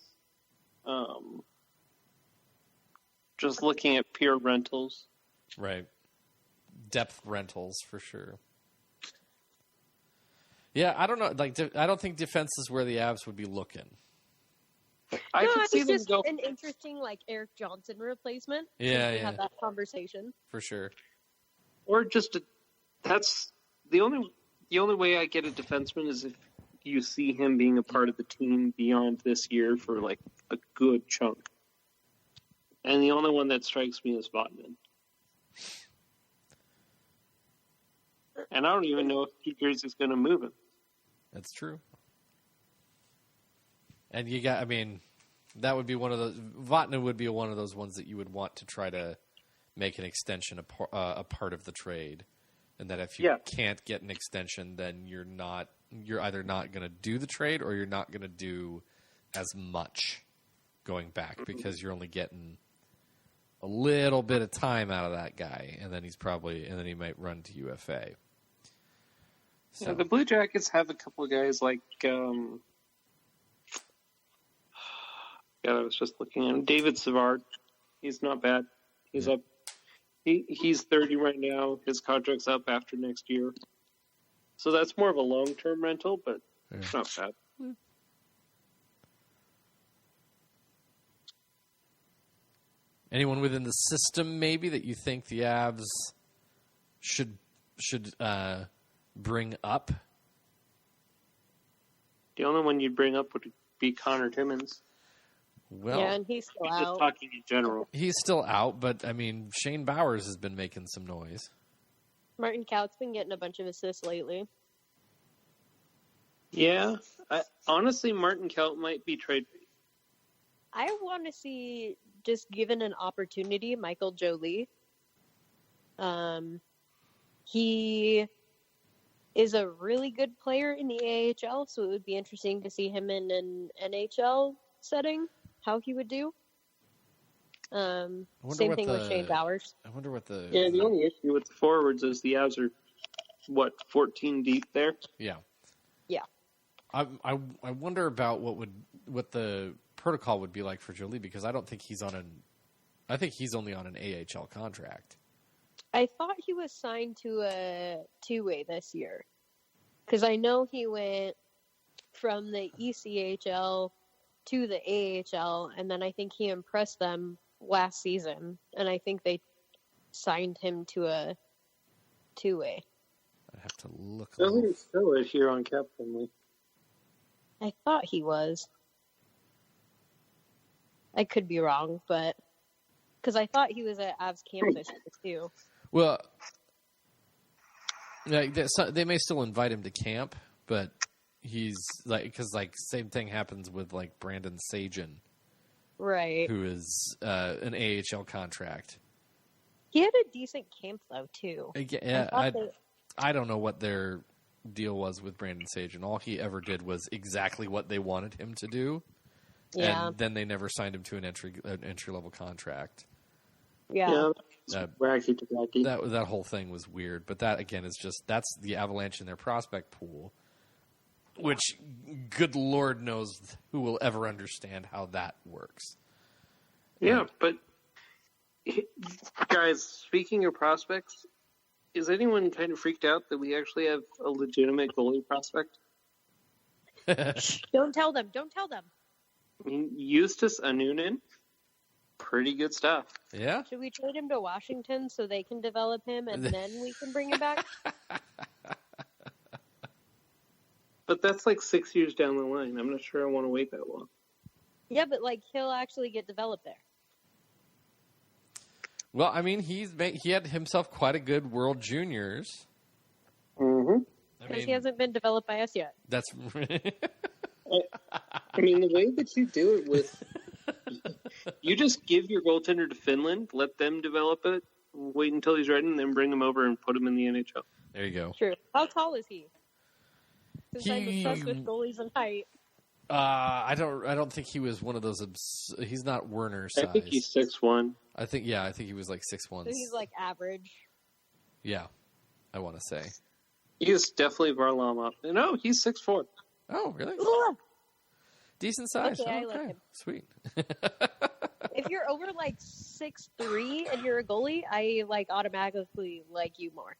Just looking at pure rentals. Right. Depth rentals, for sure. Yeah, I don't know. I don't think defense is where the Avs would be looking. I could see them just go an interesting Eric Johnson replacement. Yeah, we had that conversation for sure. Or just that's the only way I get a defenseman is if you see him being a part of the team beyond this year for a good chunk. And the only one that strikes me is Vatanen. And I don't even know if New Jersey's going to move him. That's true. And that would be one of those. Vatanen would be one of those ones that you would want to try to make an extension a part of the trade, and that if you can't get an extension, then you're either not going to do the trade or you're not going to do as much going back because you're only getting a little bit of time out of that guy, and then he might run to UFA. So. Yeah, the Blue Jackets have a couple of guys like. I was just looking at him. David Savard. He's not bad. He's up. He's 30 right now. His contract's up after next year. So that's more of a long-term rental, but it's not bad. Anyone within the system, maybe, that you think the Avs should bring up? The only one you'd bring up would be Connor Timmins. Well, yeah, and he's still out. Just talking in general. He's still out, but Shane Bowers has been making some noise. Martin Kaut's been getting a bunch of assists lately. Yeah, honestly, Martin Kaut might be trade bait. I want to see, just given an opportunity, Michael Jolie. He is a really good player in the AHL, so it would be interesting to see him in an NHL setting. How he would do. Same thing with Shane Bowers. I wonder what the... Yeah, the only issue with the forwards is the Avs are, 14 deep there? Yeah. Yeah. I wonder about what the protocol would be like for Jolie, because I don't think he's I think he's only on an AHL contract. I thought he was signed to a two-way this year. Because I know he went from the ECHL to the AHL, and then I think he impressed them last season, and I think they signed him to a two-way. I'd have to look. Doesn't show it here on Cap Friendly. I thought he was. I could be wrong, but because I thought he was at Avs camp this year too. Well, they may still invite him to camp, but he's because same thing happens with Brandon Sagan, right? Who is an AHL contract. He had a decent camp though too. Yeah, I don't know what their deal was with Brandon Sagan. All he ever did was exactly what they wanted him to do, and then they never signed him to an entry level contract. Yeah. Wacky to wacky. That whole thing was weird, but that again is that's the Avalanche in their prospect pool, which good Lord knows who will ever understand how that works. Yeah, but guys, speaking of prospects, is anyone kind of freaked out that we actually have a legitimate goalie prospect? Don't tell them. Don't tell them. I mean, Eustace Anunen, pretty good stuff. Yeah. Should we trade him to Washington so they can develop him and then we can bring him back? But that's like 6 years down the line. I'm not sure I want to wait that long. Yeah, but like he'll actually get developed there. Well, I mean, he had himself quite a good World Juniors. Mm-hmm. Because he hasn't been developed by us yet. That's. I mean, the way that you do it with, you just give your goaltender to Finland, let them develop it, wait until he's ready, and then bring him over and put him in the NHL. There you go. True. How tall is he? Since I'm obsessed with goalies and height. I don't think he was one of those. He's not Werner size. I think he's 6'1". I think he was like 6'1". So he's like average. Yeah, I want to say. He's definitely Varlamov. No, he's 6'4". Oh, really? Ugh. Decent size. Okay, I like him. Sweet. If you're over like 6'3" and you're a goalie, I like automatically like you more.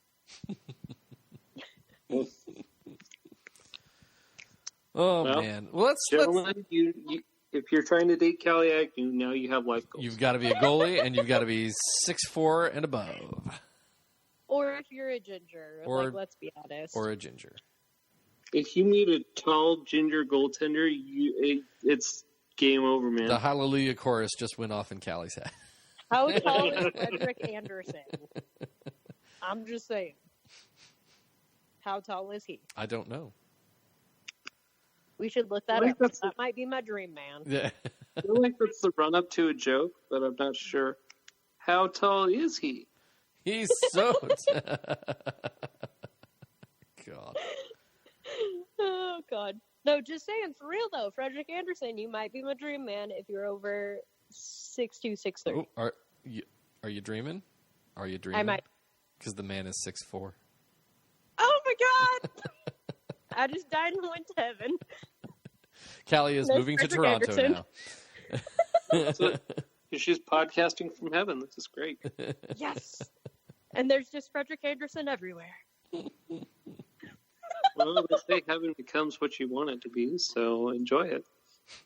Oh, well, man. Well, gentlemen, you, if you're trying to date Kaliak, now you have life goals. You've got to be a goalie, and you've got to be 6'4" and above. Or if you're a ginger, like, let's be honest. Or a ginger. If you meet a tall ginger goaltender, it's game over, man. The Hallelujah chorus just went off in Callie's head. How tall is Frederick Anderson? I'm just saying. How tall is he? I don't know. We should look that up. That might be my dream man. Yeah. I feel like that's the run-up to a joke, but I'm not sure. How tall is he? He's so God. Oh, God. No, just saying, for real, though. Frederick Anderson, you might be my dream man if you're over 6'2", 6'3". Oh, are you dreaming? Are you dreaming? I might. Because the man is 6'4". Oh, my God! I just died and went to heaven. Callie is moving to Toronto Anderson. now. So, she's podcasting from heaven. This is great. Yes. And there's just Frederick Anderson everywhere. Well, they say heaven becomes what you want it to be, so enjoy it.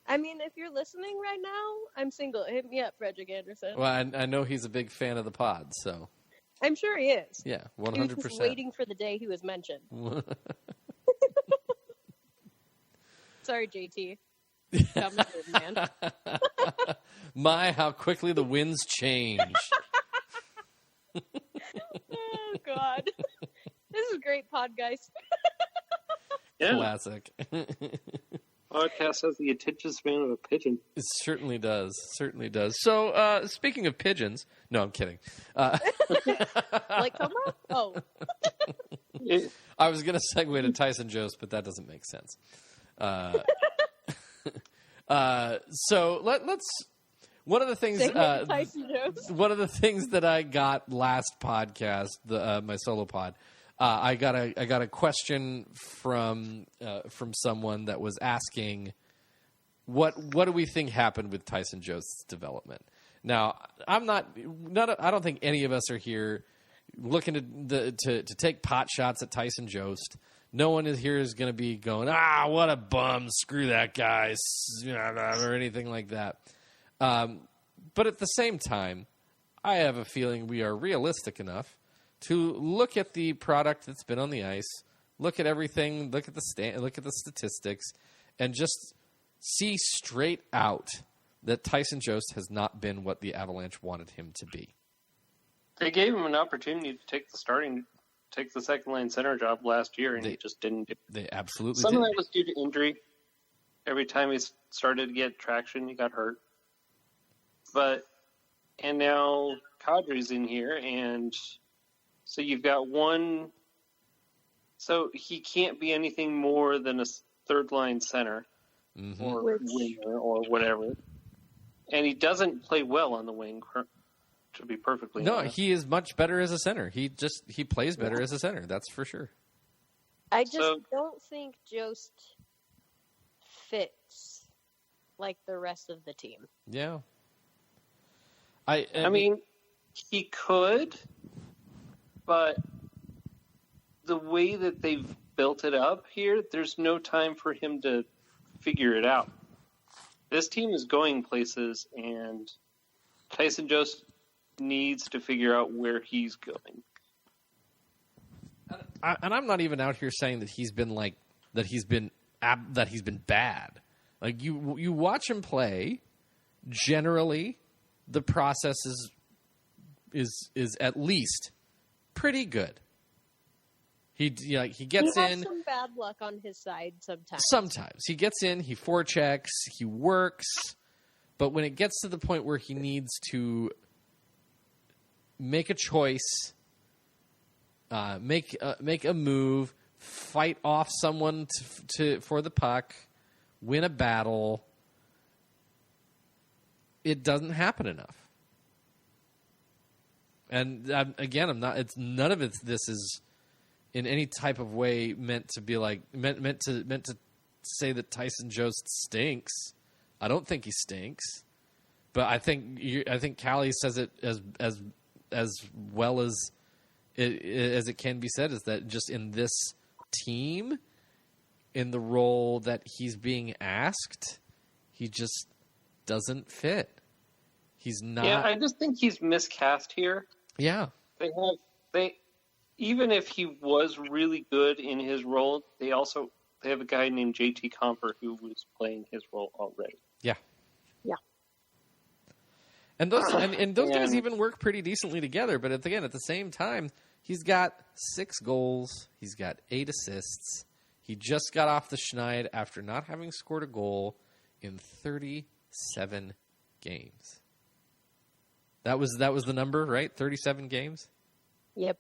I mean, if you're listening right now, I'm single. Hit me up, Frederick Anderson. Well, I know he's a big fan of the pod, so. I'm sure he is. Yeah, 100%. He was just waiting for the day he was mentioned. Sorry, JT. Man. My, how quickly the winds change. Oh, God. This is great pod, guys. Yeah. Classic. Podcast has the attention span of a pigeon. It certainly does. Certainly does. So, speaking of pigeons, no, I'm kidding. Like Cobra? Oh. I was going to segue to Tyson Jost, but that doesn't make sense. So let's. One of the things. One of the things that I got last podcast, my solo pod. I got a question from someone that was asking, what do we think happened with Tyson Jost's development? Now, I don't think any of us are here looking to take pot shots at Tyson Jost. No one here is going to be going, what a bum, screw that guy, or anything like that. But at the same time, I have a feeling we are realistic enough to look at the product that's been on the ice, look at everything, look at the statistics, and just see straight out that Tyson Jost has not been what the Avalanche wanted him to be. They gave him an opportunity to take the second line center job last year, and he just didn't do it. They absolutely Some did. of that was due to injury. Every time he started to get traction, he got hurt. And now Kadri's in here, and so you've got one. So he can't be anything more than a third line center or winger or whatever. And he doesn't play well on the wing to be perfectly No, honest. he is much better as a center. He plays better as a center. That's for sure. I just don't think Jost fits like the rest of the team. Yeah. I mean, he could, but the way that they've built it up here, there's no time for him to figure it out. This team is going places, and Tyson Jost needs to figure out where he's going. And I'm not even out here saying that he's been bad. Like you watch him play, generally the process is at least pretty good. He gets he has in. Some bad luck on his side sometimes. Sometimes he gets in, he forechecks, he works, but when it gets to the point where he needs to make a choice, make a move, fight off someone for the puck, win a battle, it doesn't happen enough. And again, I'm not. It's none of it. This is in any type of way meant to be like meant to say that Tyson Jost stinks. I don't think he stinks, but I think Callie says it as well as it can be said, is that just in this team, in the role that he's being asked, he just doesn't fit. He's not. Yeah, I just think he's miscast here. Yeah. They even if he was really good in his role, they have a guy named JT Comper who was playing his role already. Yeah. Yeah. And those guys even work pretty decently together, but again, at the same time, he's got 6 goals, he's got 8 assists. He just got off the schneid after not having scored a goal in 37 games. That was the number, right? 37 games? Yep.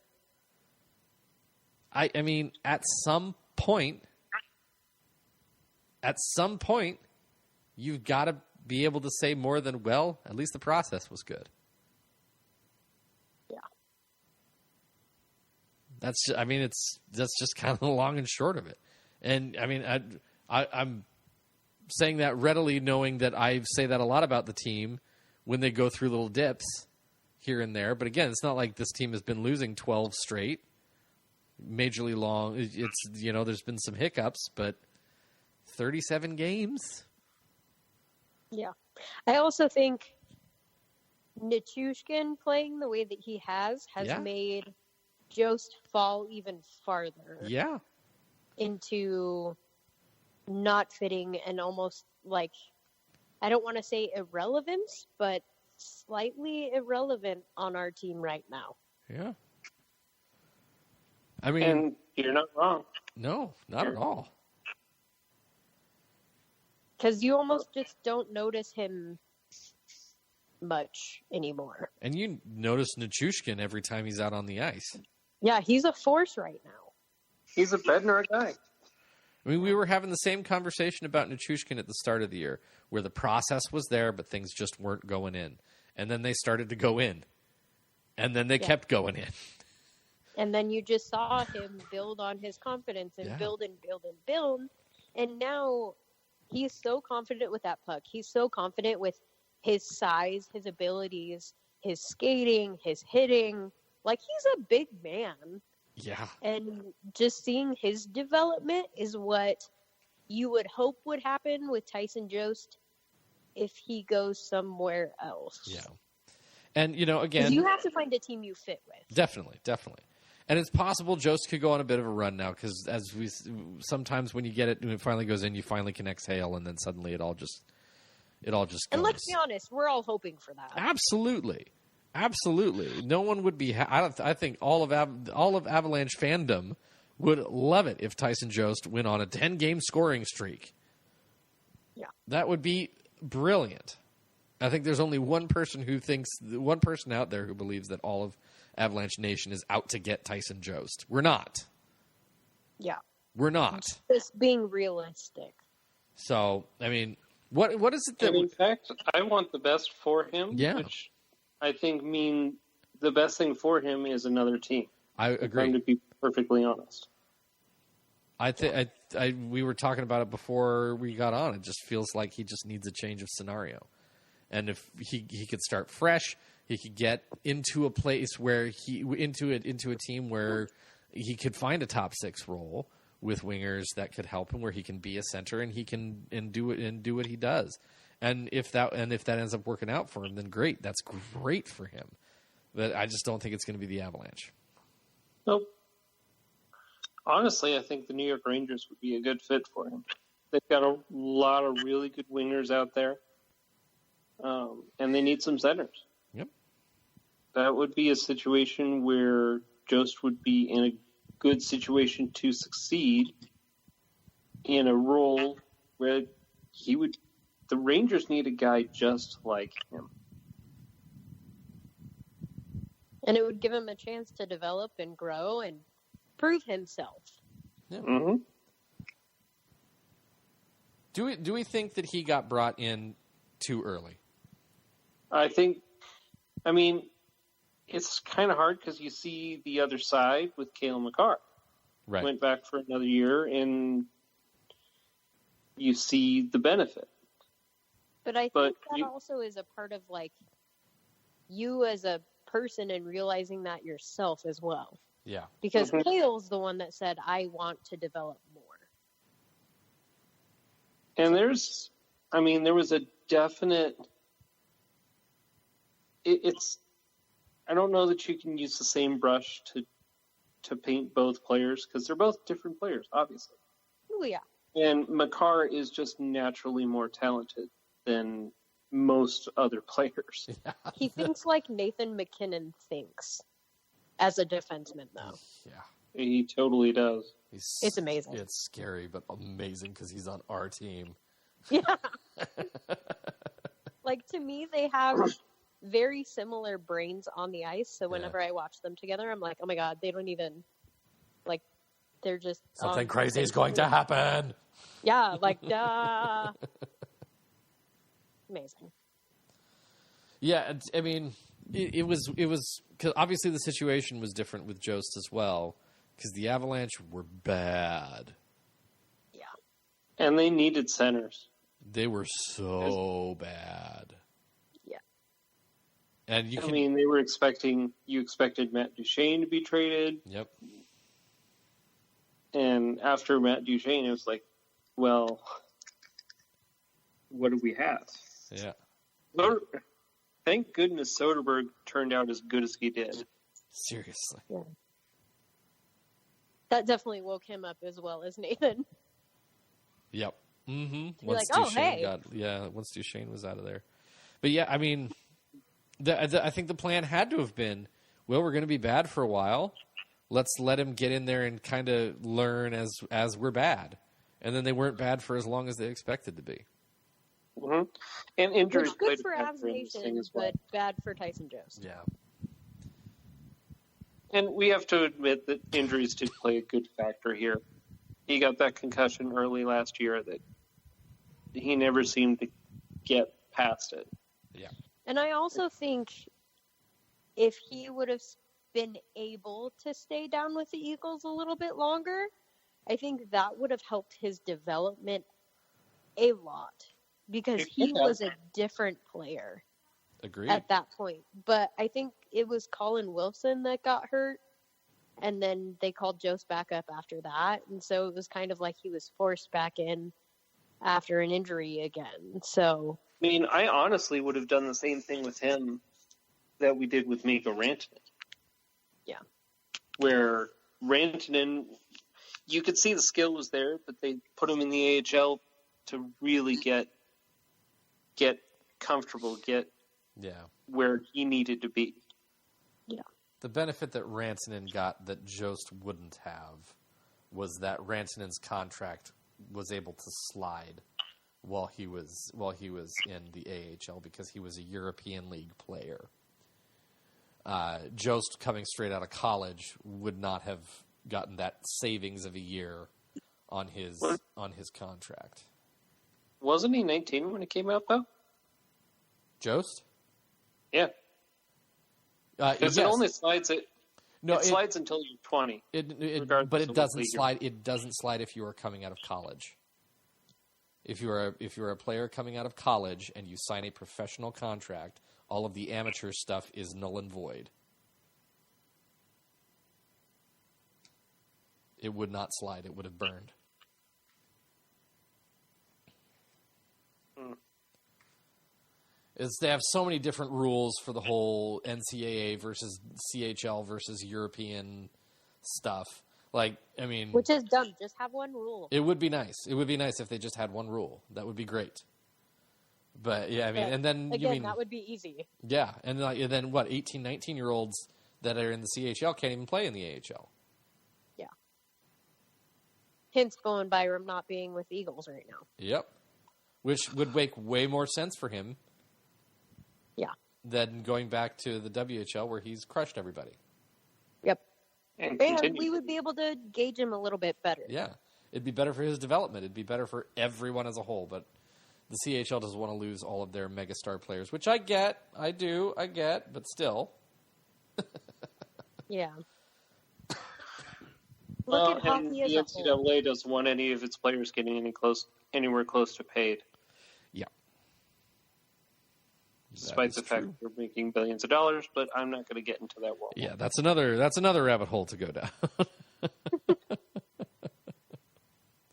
I mean, at some point, you've got to be able to say more than, well, at least the process was good. Yeah. That's just kind of the long and short of it. And I mean, I'm saying that readily, knowing that I say that a lot about the team when they go through little dips here and there. But again, it's not like this team has been losing 12 straight, majorly long. It's, there's been some hiccups, but 37 games. Yeah. I also think Nichushkin playing the way that he has made Jost fall even farther. Yeah. Into not fitting and almost like, I don't want to say irrelevance, but slightly irrelevant on our team right now. Yeah. I mean, and you're not wrong. No, not at all. Because you almost just don't notice him much anymore. And you notice Nichushkin every time he's out on the ice. Yeah, he's a force right now. He's a Bednar guy. I mean, we were having the same conversation about Nichushkin at the start of the year, where the process was there, but things just weren't going in. And then they started to go in. And then they kept going in. And then you just saw him build on his confidence and build and build and build. And now he's so confident with that puck. He's so confident with his size, his abilities, his skating, his hitting. Like, he's a big man. Yeah. And just seeing his development is what you would hope would happen with Tyson Jost if he goes somewhere else. Yeah. And, again, you have to find a team you fit with. Definitely. And it's possible Jost could go on a bit of a run now, because sometimes when you get it and it finally goes in, you finally can exhale, and then suddenly it all just goes. And let's be honest, we're all hoping for that. Absolutely. No one would be. I think all of Avalanche fandom would love it if Tyson Jost went on a 10-game scoring streak. Yeah, that would be brilliant. I think there's only one person out there who believes that all of Avalanche Nation is out to get Tyson Jost. We're not. Yeah, we're not. Just being realistic. So, I mean, what is it that? And in fact, I want the best for him. Yeah. Which I think the best thing for him is another team. I agree. To be perfectly honest. We were talking about it before we got on. It just feels like he just needs a change of scenario. And if he could start fresh, he could get into a place where into a team where he could find a top 6 role with wingers that could help him, where he can be a center and he can do what he does. And if that ends up working out for him, then great. That's great for him. But I just don't think it's going to be the Avalanche. Nope. Honestly, I think the New York Rangers would be a good fit for him. They've got a lot of really good wingers out there, and they need some centers. Yep. That would be a situation where Jost would be in a good situation to succeed in a role where the Rangers need a guy just like him. And it would give him a chance to develop and grow and prove himself. Yeah. Mm-hmm. Do we think that he got brought in too early? I mean, it's kind of hard because you see the other side with Cale Makar. Right. Went back for another year, and you see the benefit. But I think that also is a part of, like, you as a person and realizing that yourself as well. Yeah. Because Cale's the one that said, I want to develop more. And there was a definite... I don't know that you can use the same brush to paint both players, because they're both different players, obviously. Oh, yeah. And Makar is just naturally more talented than most other players. Yeah. He thinks like Nathan McKinnon thinks as a defenseman, though. Yeah. He totally does. It's amazing. It's scary, but amazing because he's on our team. Yeah. Like, to me, they have very similar brains on the ice. So whenever I watch them together, I'm like, oh my God, they don't even, like, they're just... Something crazy is going to happen. Yeah, like, duh. Amazing. Yeah, I mean, it was because obviously the situation was different with Jost as well, because the Avalanche were bad. Yeah. And they needed centers. They were so bad. Yeah. And you expected Matt Duchene to be traded. Yep. And after Matt Duchene, it was like, well, what do we have? Yeah. Thank goodness Soderbergh turned out as good as he did. Seriously. Yeah. That definitely woke him up as well as Nathan. Yep. Mm-hmm. Once Duchene was out of there. But yeah, I mean, I think the plan had to have been, well, we're going to be bad for a while. Let's let him get in there and kind of learn as we're bad. And then they weren't bad for as long as they expected to be. Mm-hmm. And injuries good for Avs Nation, but bad for Tyson Jost. Yeah. And we have to admit that injuries did play a good factor here. He got that concussion early last year that he never seemed to get past it. Yeah. And I also think if he would have been able to stay down with the Eagles a little bit longer, I think that would have helped his development a lot. Because he was a different player. Agreed. At that point. But I think it was Colin Wilson that got hurt, and then they called Jost back up after that. And so it was kind of like he was forced back in after an injury again. So I mean, I honestly would have done the same thing with him that we did with Mikko Rantanen. Yeah. Where Rantanen, you could see the skill was there, but they put him in the AHL to really get comfortable, where he needed to be. Yeah. The benefit that Rantanen got that Jost wouldn't have was that Rantanen's contract was able to slide while he was in the AHL because he was a European League player. Jost, coming straight out of college, would not have gotten that savings of a year on his contract. Wasn't he 19 when it came out, though? Jost? Yeah. Because it only slides it. No, it slides until you're 20. But it doesn't slide. It doesn't slide if you are coming out of college. If you're a player coming out of college and you sign a professional contract, all of the amateur stuff is null and void. It would not slide. It would have burned. They have so many different rules for the whole NCAA versus CHL versus European stuff. Like, I mean... Which is dumb. Just have one rule. It would be nice. It would be nice if they just had one rule. That would be great. But, yeah, I mean... And then... Again, that would be easy. Yeah. And then, what, 18, 19-year-olds that are in the CHL can't even play in the AHL. Yeah. Hence going Byram not being with Eagles right now. Yep. Which would make way more sense for him. Yeah. Than going back to the WHL where he's crushed everybody. Yep. And we would be able to gauge him a little bit better. Yeah. It'd be better for his development. It'd be better for everyone as a whole. But the CHL doesn't want to lose all of their megastar players, which I get. I get. But still. Yeah. Well, and the NCAA doesn't want any of its players getting anywhere close to paid. Yeah. Despite the fact that we're making billions of dollars, but I'm not going to get into that world. Yeah, that's another rabbit hole to go down.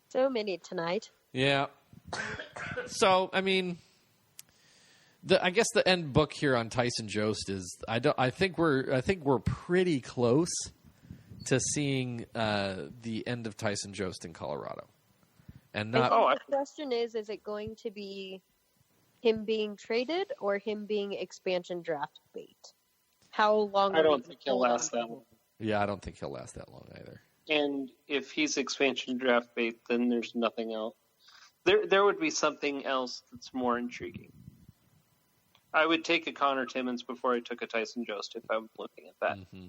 So many tonight. Yeah. So, I mean, I guess the end book here on Tyson Jost is I think we're pretty close to seeing the end of Tyson Jost in Colorado. And not the question is it going to be him being traded or him being expansion draft bait? How long? I don't think he'll last that long. Yeah, I don't think he'll last that long either. And if he's expansion draft bait, then there's nothing else. There would be something else that's more intriguing. I would take a Connor Timmins before I took a Tyson Jost if I was looking at that. Mm-hmm.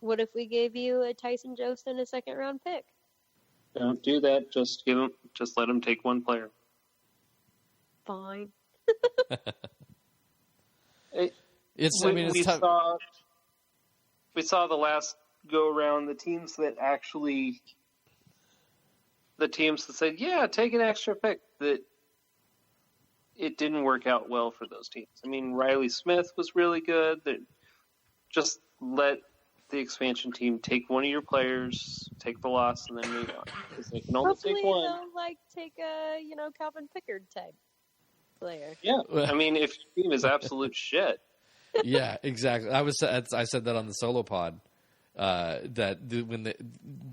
What if we gave you a Tyson Jost and a second-round pick? Don't do that. Just let him take one player. Fine. We saw the last go around the teams that said, yeah, take an extra pick, that it didn't work out well for those teams. I mean, Riley Smith was really good. That just let the expansion team take one of your players, take the loss, and then move on. Because they can only Hopefully take one. They'll take a Calvin Pickard type player. Yeah, I mean, if your team is absolute shit. Yeah, exactly. I said that on the solo pod. When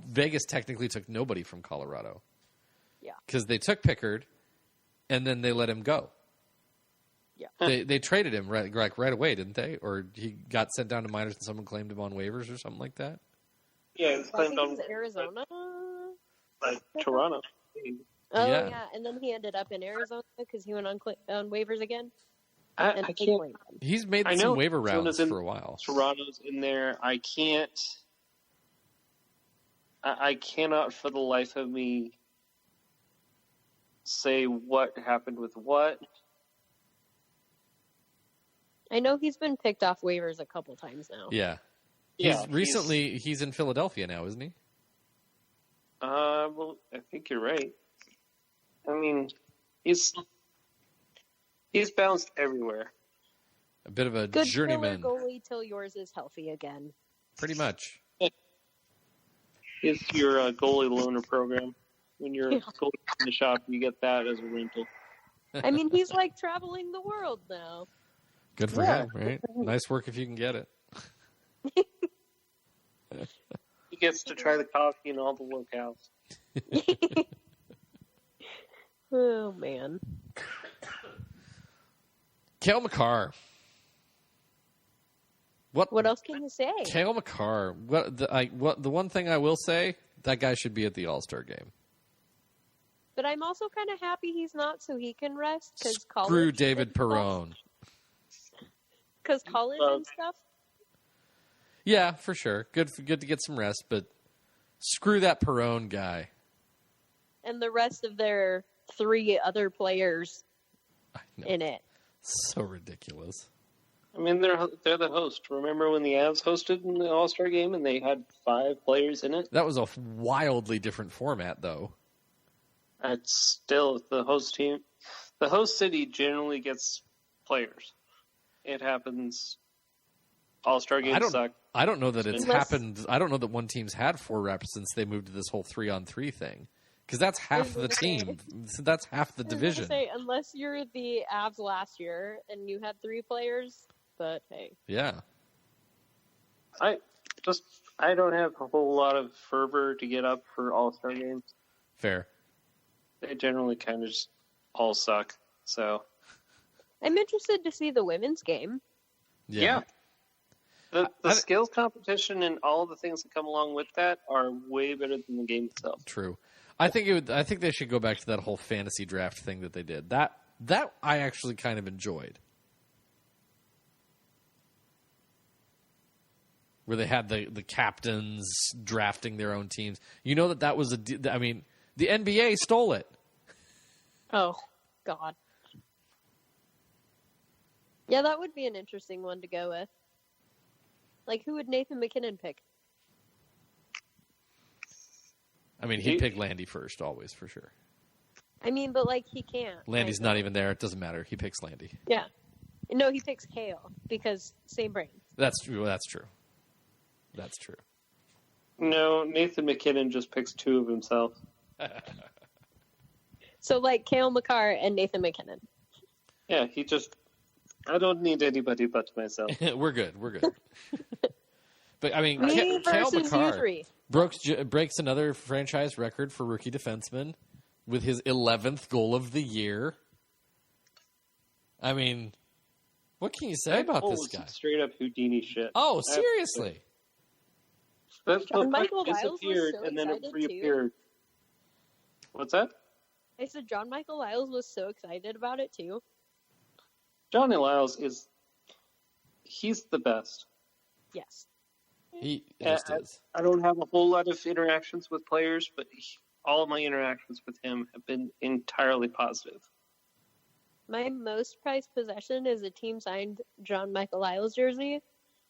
Vegas technically took nobody from Colorado. Yeah. Because they took Pickard, and then they let him go. Yeah. They traded him right away, didn't they? Or he got sent down to minors and someone claimed him on waivers or something like that? Yeah, he claimed on Arizona? Like Toronto. Oh, yeah. And then he ended up in Arizona because he went on waivers again. I can't. He's made some waiver rounds for a while. Toronto's in there. I cannot for the life of me say what happened with what. I know he's been picked off waivers a couple times now. Yeah. He's in Philadelphia now, isn't he? Well, I think you're right. I mean, he's bounced everywhere. A bit of a good journeyman. Good goalie till yours is healthy again. Pretty much. It's your goalie loaner program. When you're going in the shop, you get that as a rental. I mean, he's like traveling the world now. Good for him, right? Nice work if you can get it. He gets to try the coffee in all the locales. Oh, man. Cale Makar. What else can you say? Cale Makar. The one thing I will say, that guy should be at the All-Star game. But I'm also kind of happy he's not, so he can rest. Screw David Perron. Because college and stuff? Yeah, for sure. Good to get some rest, but screw that Perron guy. And the rest of their 3 other players in it. So ridiculous. I mean, they're the host. Remember when the Avs hosted in the All-Star game and they had 5 players in it? That was a wildly different format, though. It's still the host team. The host city generally gets players. It happens. All-Star games suck. I don't know that it's Unless- happened. I don't know that one team's had 4 reps since they moved to this whole 3-on-3 thing. Because that's half the team. So that's half the division. Say, unless you're the Avs last year and you had 3 players, but hey. Yeah. I don't have a whole lot of fervor to get up for All-Star games. Fair. They generally kind of just all suck. So I'm interested to see the women's game. yeah. The skills competition and all the things that come along with that are way better than the game itself. True. I think they should go back to that whole fantasy draft thing that they did. That I actually kind of enjoyed. Where they had the captains drafting their own teams. You know that was the NBA stole it. Oh, God. Yeah, that would be an interesting one to go with. Like, who would Nathan McKinnon pick? I mean, he'd pick Landy first, always, for sure. I mean, but, like, he can't. Landy's not even there. It doesn't matter. He picks Landy. Yeah. No, he picks Kale, because same brain. That's true. That's true. That's true. No, Nathan McKinnon just picks 2 of himself. So, like, Kale McCarr and Nathan McKinnon. Yeah, I don't need anybody but myself. We're good. But, I mean, Me Kale versus you McCarr 3. breaks another franchise record for rookie defenseman with his 11th goal of the year. I mean, what can you say about this guy? Straight up Houdini shit. Oh, seriously? That Michael Lyles was disappeared so and then it excited, reappeared. What's that? I said John Michael Lyles was so excited about it, too. Johnny Lyles he's the best. Yes. He just is. I don't have a whole lot of interactions with players, but all of my interactions with him have been entirely positive. My most prized possession is a team-signed John Michael Lyles jersey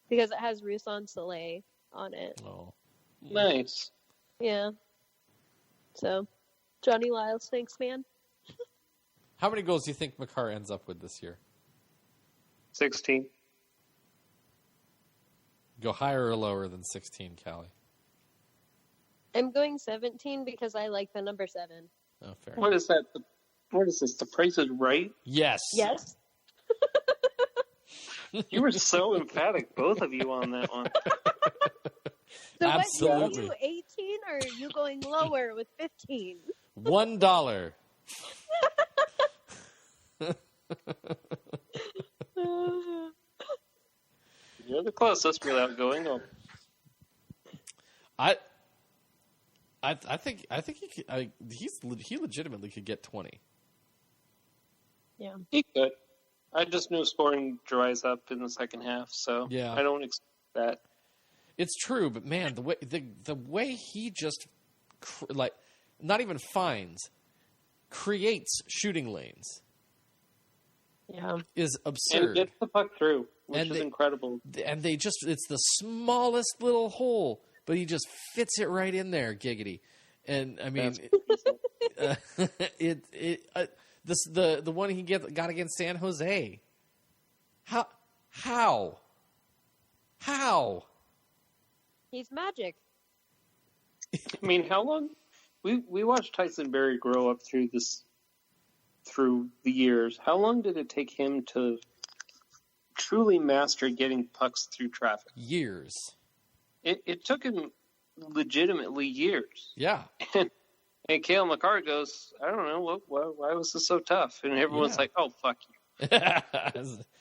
because it has Ruslan Soleil on it. Oh. Nice. Yeah. So, Johnny Lyles, thanks, man. How many goals do you think McCarr ends up with this year? 16. Go higher or lower than 16, Callie? I'm going 17 because I like the number 7. Oh, fair. What is that? What is this? The Price is Right? Yes. Yes. You were so emphatic, both of you, on that one. So Absolutely. what, are you 18 or are you going lower with 15? $1. You're the closest without going over. I think he legitimately could get 20. Yeah. He could. I just knew scoring dries up in the second half, so Yeah. I don't expect that. It's true, but man, the way he just not even finds, creates shooting lanes Yeah. is And absurd. gets the puck through, which And is they- incredible. And it's the smallest little hole, but he just fits it right in there, giggity. And I mean, the one he got against San Jose. How? He's magic. I mean, how long? We watched Tyson Berry grow up through the years. How long did it take him to truly master getting pucks through traffic? Years. It took him legitimately years. Yeah. And Cale McCarr goes, I don't know, why was this so tough? And everyone's like, oh, fuck you.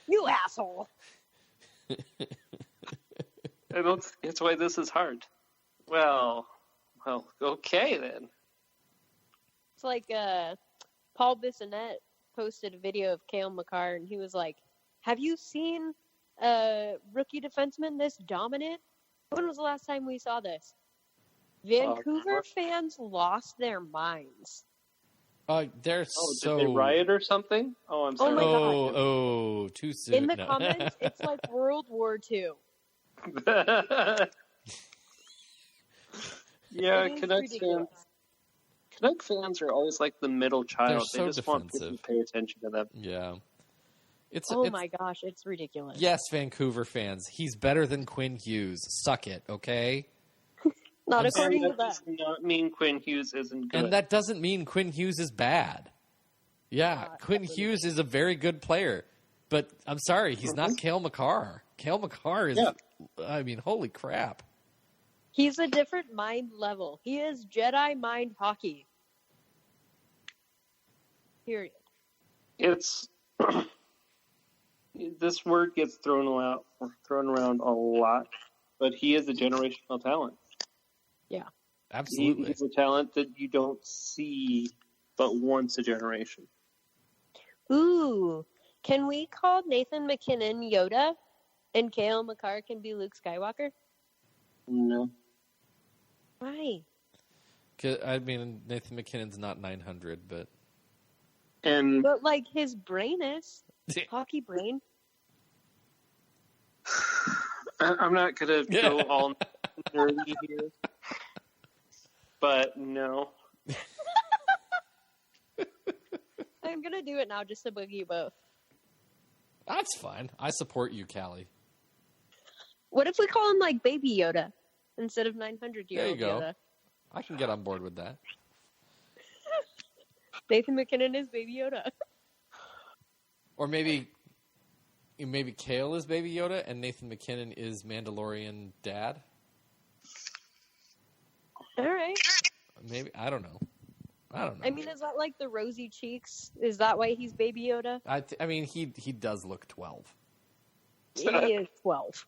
You asshole. It's why this is hard. Well, okay then. It's like Paul Bissonnette posted a video of Cale McCarr, and he was like, have you seen a rookie defenseman this dominant? When was the last time we saw this? Vancouver fans lost their minds. They're so... Did they riot or something? Oh, I'm sorry. Oh my God. Oh, too soon. In the No. comments, it's like World War II. Yeah, It is Canucks fans are always like the middle child. They're so they just want people defensive. to pay attention to them. Yeah. Oh my gosh, it's ridiculous. Yes, Vancouver fans. He's better than Quinn Hughes. Suck it, okay? Not I'm according And to that that. does not mean Quinn Hughes isn't good. And that doesn't mean Quinn Hughes is bad. Yeah, Quinn Hughes is a very good player. But I'm sorry, he's not Cale Makar. Cale Makar is, I mean, holy crap. He's a different mind level. He is Jedi mind hockey. Period. It's this word gets thrown around a lot, but he is a generational talent. Yeah. Absolutely. He's a talent that you don't see but once a generation. Ooh. Can we call Nathan McKinnon Yoda and Cale Makar can be Luke Skywalker? No. Why? I mean, Nathan McKinnon's not 900, but... And But like his brain is. Hockey brain. I'm not going to go all nerdy here, but no. I'm gonna do it now just to bug you both. That's fine. I support you, Callie. What if we call him like Baby Yoda instead of 900-year-old There you go. Yoda? I can get on board with that. Nathan McKinnon is Baby Yoda. Or maybe Cale is Baby Yoda and Nathan McKinnon is Mandalorian Dad. All right. Maybe I don't know. I mean, is that like the rosy cheeks? Is that why he's Baby Yoda? I mean, he does look 12. He is 12.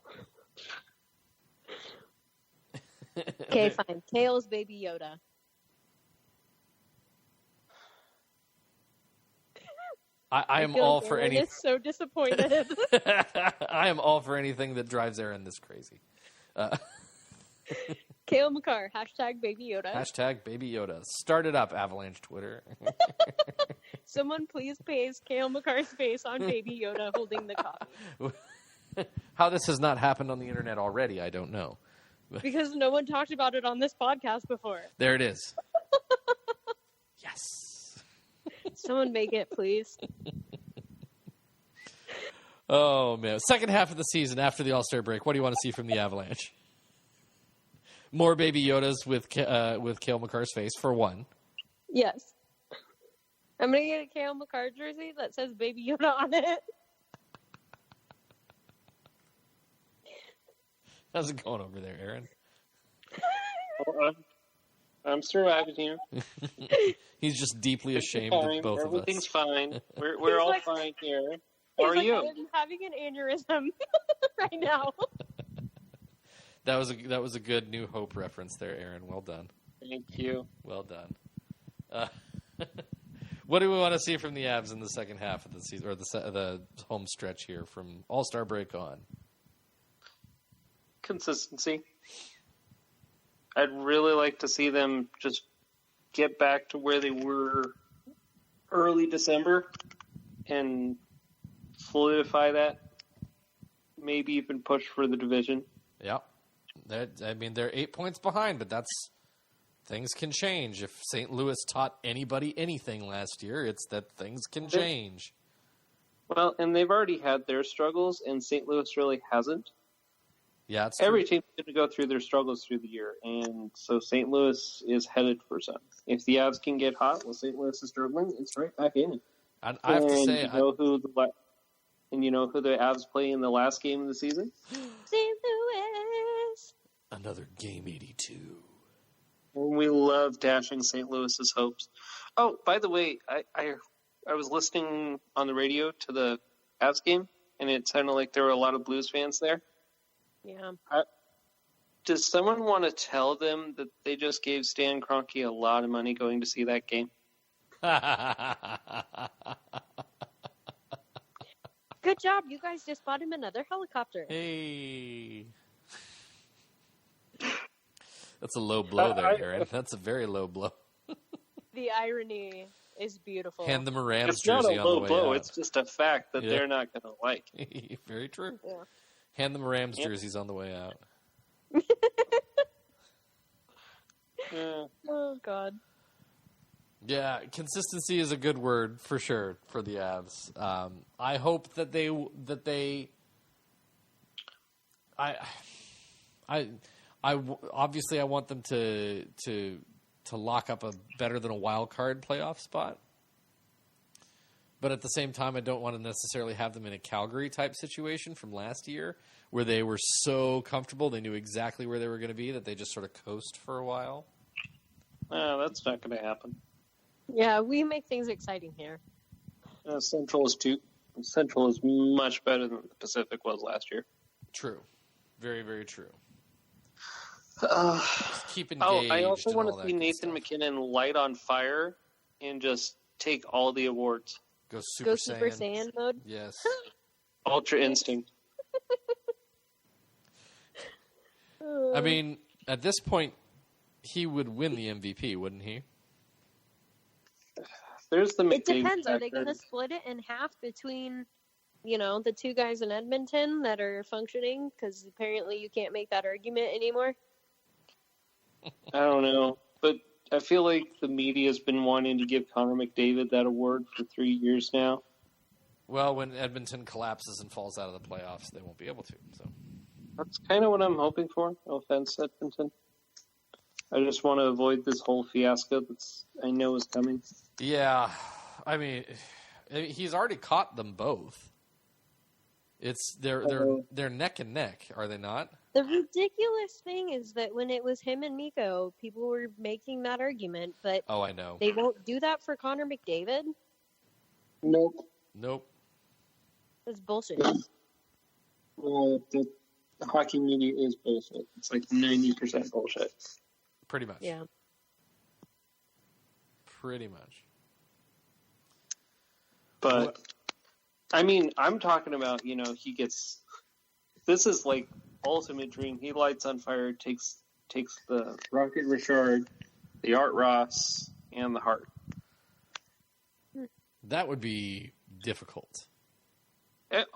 Okay, fine. Kale's Baby Yoda. I am feel all like for Aaron any. is so disappointed. I am all for anything that drives Aaron this crazy. Cale Makar, hashtag Baby Yoda. Hashtag Baby Yoda. Start it up, Avalanche Twitter. Someone please paste Cale Makar's face on Baby Yoda holding the coffee. How this has not happened on the internet already, I don't know. Because no one talked about it on this podcast before. There it is. Yes. Someone make it, please. Oh, man. Second half of the season after the All-Star break, what do you want to see from the Avalanche? More Baby Yodas with Cale Makar's face, for one. Yes. I'm going to get a Cale Makar jersey that says Baby Yoda on it. How's it going over there, Aaron? I'm surviving here. He's just deeply ashamed of both of us. Everything's fine. We're all like- fine here. How are He's you? like, I'm having an aneurysm right now. That was a good New Hope reference there, Aaron. Well done. Thank you. Well done. What do we want to see from the Avs in the second half of the season, or the home stretch here from All-Star break on? Consistency. I'd really like to see them just get back to where they were early December and solidify that. Maybe even push for the division. Yeah. They're 8 points behind, but things can change. If St. Louis taught anybody anything last year, it's that things can change. Well, and they've already had their struggles, and St. Louis really hasn't. Yeah, it's Every true. team's going to go through their struggles through the year, and so St. Louis is headed for some. If the Avs can get hot while St. Louis is struggling, it's right back in. I have to say, You know who the Avs play in the last game of the season? St. Louis. another game 82. And we love dashing St. Louis's hopes. Oh, by the way, I was listening on the radio to the Avs game, and it sounded like there were a lot of Blues fans there. Yeah. Does someone want to tell them that they just gave Stan Kroenke a lot of money going to see that game? Good job. You guys just bought him another helicopter. Hey. That's a low blow there, Aaron. That's a very low blow. The irony. is beautiful. Hand them a Rams It's not jersey a on the low way blow. out. It's just a fact that they're not going to like. Very true. Yeah. Hand them Rams jerseys on the way out. Yeah. Oh God. Yeah, consistency is a good word for sure for the Avs. I hope that they obviously I want them to lock up a better than a wild card playoff spot. But at the same time, I don't want to necessarily have them in a Calgary type situation from last year where they were so comfortable, they knew exactly where they were going to be, that they just sort of coast for a while. That's not going to happen. Yeah, we make things exciting here. Central is much better than the Pacific was last year. True. Very, very true. Just keep engaged. I also want to see Nathan McKinnon light on fire and just take all the awards. Go Super Saiyan mode. Yes. Ultra Instinct. I mean, at this point, he would win the MVP, wouldn't he? There's the It McDavid depends. Are they factor. going to split it in half between, the two guys in Edmonton that are functioning? Because apparently you can't make that argument anymore. I don't know, but I feel like the media has been wanting to give Connor McDavid that award for 3 years now. Well, when Edmonton collapses and falls out of the playoffs, they won't be able to. So That's kind of what I'm hoping for. No offense, Edmonton. I just want to avoid this whole fiasco that's I know is coming. yeah, I mean, he's already caught them both. They're neck and neck, are they not? The ridiculous thing is that when it was him and Mikko, people were making that argument, but Oh, I know. they won't do that for Connor McDavid? Nope. That's bullshit. Well, the hockey media is bullshit. It's like 90% bullshit. Pretty much. Yeah. Pretty much. But, I mean, I'm talking about, he gets... This is like ultimate dream. He lights on fire, takes the Rocket Richard, the Art Ross, and the Hart. That would be difficult.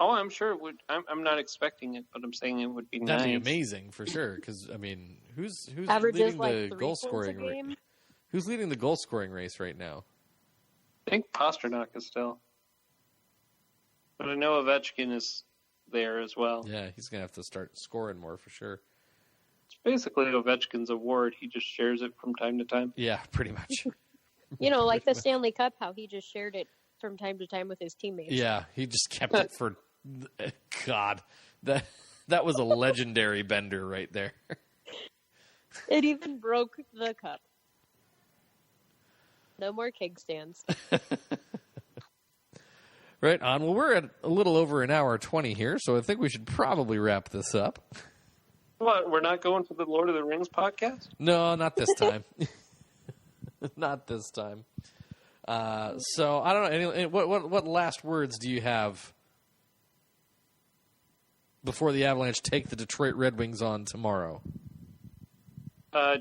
I'm sure it would. I'm not expecting it, but I'm saying it would be nice. That'd be amazing for sure. Because I mean, who's Averages leading like the 3 goal points a scoring? game? Who's leading the goal scoring race right now? I think Pasternak is still. But I know Ovechkin is there as well. Yeah, he's gonna have to start scoring more for sure. It's basically Ovechkin's award. He just shares it from time to time. Yeah, pretty much. Like the Stanley Cup, how he just shared it from time to time with his teammates. Yeah, he just kept it for God. That was a legendary bender right there. It even broke the cup. No more keg stands. Right on. Well, we're at a little over an hour 20 here, so I think we should probably wrap this up. What? We're not going for the Lord of the Rings podcast? No, not this time. Not this time. So I don't know. What last words do you have before the Avalanche take the Detroit Red Wings on tomorrow?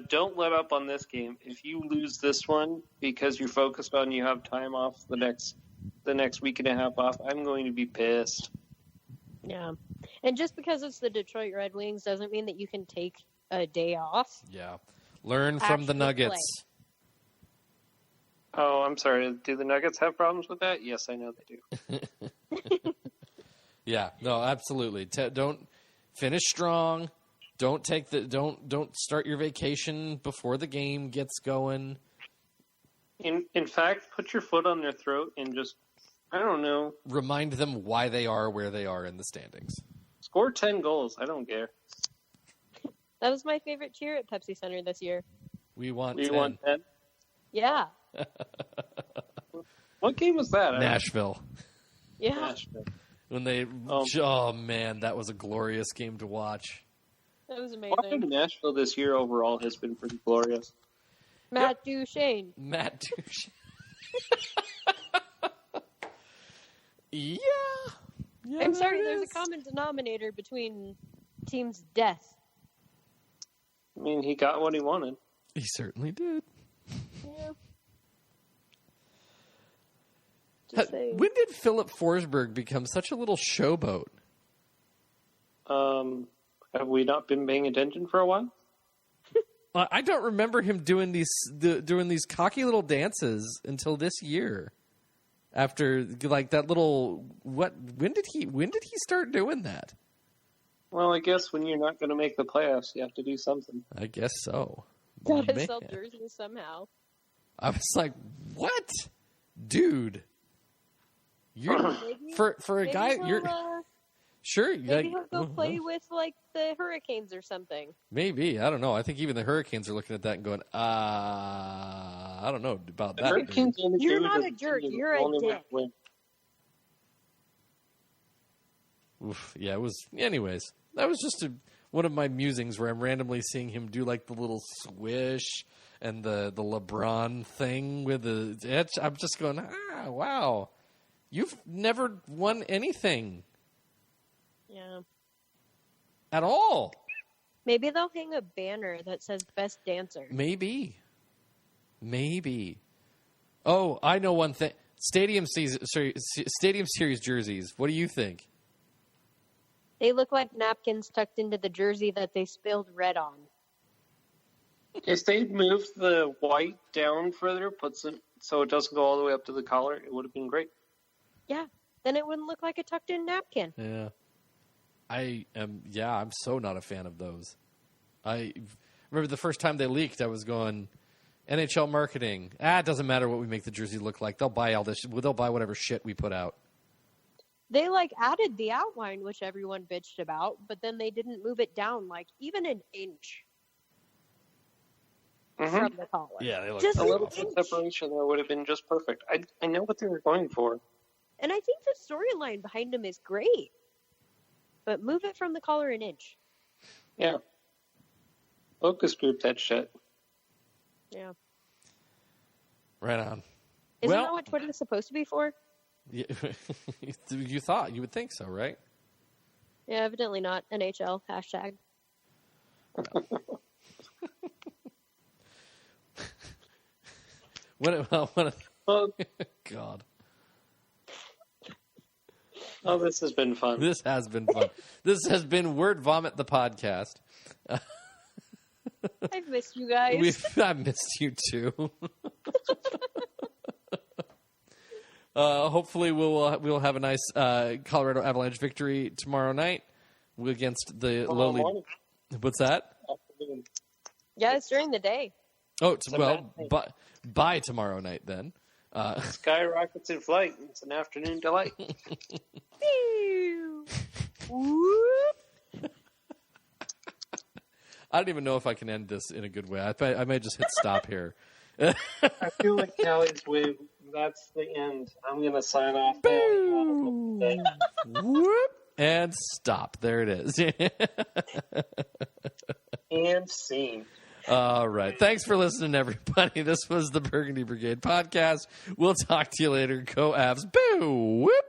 Don't let up on this game. If you lose this one because you're focused on you have time off the next week and a half off, I'm going to be pissed. Yeah. And just because it's the Detroit Red Wings doesn't mean that you can take a day off. Yeah. Learn from the Actually Nuggets. Oh, I'm sorry. Do the Nuggets have problems with that? Yes, I know they do. Yeah. No, absolutely. Don't finish strong. Don't start your vacation before the game gets going. In fact, put your foot on their throat and just, I don't know, Remind them why they are where they are in the standings. score 10 goals. I don't care. That was my favorite cheer at Pepsi Center this year. We want We 10. want 10. Yeah. What game was that? Nashville. Yeah. Nashville. When they, oh man, that was a glorious game to watch. That was Watching amazing. Nashville this year overall has been pretty glorious. Matt Duchene. Matt Douche. Yeah. I'm there sorry, it there's a is. common denominator between teams' death. I mean, he got what he wanted. He certainly did. Yeah. Just saying. When did Philip Forsberg become such a little showboat? Have we not been paying attention for a while? I don't remember him doing these cocky little dances until this year. After like that little when did he start doing that? Well, I guess when you're not going to make the playoffs, you have to do something. I guess so. Gotta Man. sell jerseys somehow. I was like, "What, dude? You're for a guy. You're sure. Maybe he'll go play with like the Hurricanes or something. Maybe, I don't know. I think even the Hurricanes are looking at that and going, I don't know about that. Hurricanes only You're do not the a jerk. team You're a only dick. win. Oof, yeah, it was. Anyways, that was just one of my musings where I'm randomly seeing him do like the little swish and the LeBron thing with the. I'm just going, wow, you've never won anything. Yeah. At all. Maybe they'll hang a banner that says "Best Dancer." Maybe. Oh, I know one thing. Stadium Series jerseys. What do you think? They look like napkins tucked into the jersey that they spilled red on. If they'd moved the white down further, so it doesn't go all the way up to the collar, it would have been great. Yeah. Then it wouldn't look like a tucked-in napkin. Yeah. I'm so not a fan of those. I remember the first time they leaked, I was going, NHL marketing. It doesn't matter what we make the jersey look like. They'll buy all this. They'll buy whatever shit we put out. They added the outline, which everyone bitched about, but then they didn't move it down even an inch from the collar. Yeah, they look just A an little bit inch. of separation there would have been just perfect. I know what they were going for. And I think the storyline behind him is great, but move it from the collar an inch. Yeah. Focus group that shit. Yeah. Right on. Isn't that what Twitter is supposed to be for? You would think so, right? Yeah, evidently not. NHL, hashtag. Well, God. oh, this has been fun. This has been fun. This has been Word Vomit, the podcast. I've missed you guys. I've missed you too. Hopefully we'll have a nice Colorado Avalanche victory tomorrow night against the lowly. Morning. What's that? Afternoon. Yeah, it's during the day. Oh, bad thing. by tomorrow night then. Skyrockets in flight. It's an afternoon delight. Whoop. I don't even know if I can end this in a good way. I might just hit stop here. I feel like Callie's wave. That's the end. I'm going to sign off. Whoop, and stop. There it is. And scene. All right. Thanks for listening, everybody. This was the Burgundy Brigade podcast. We'll talk to you later. Go Avs. Boo! Whoop!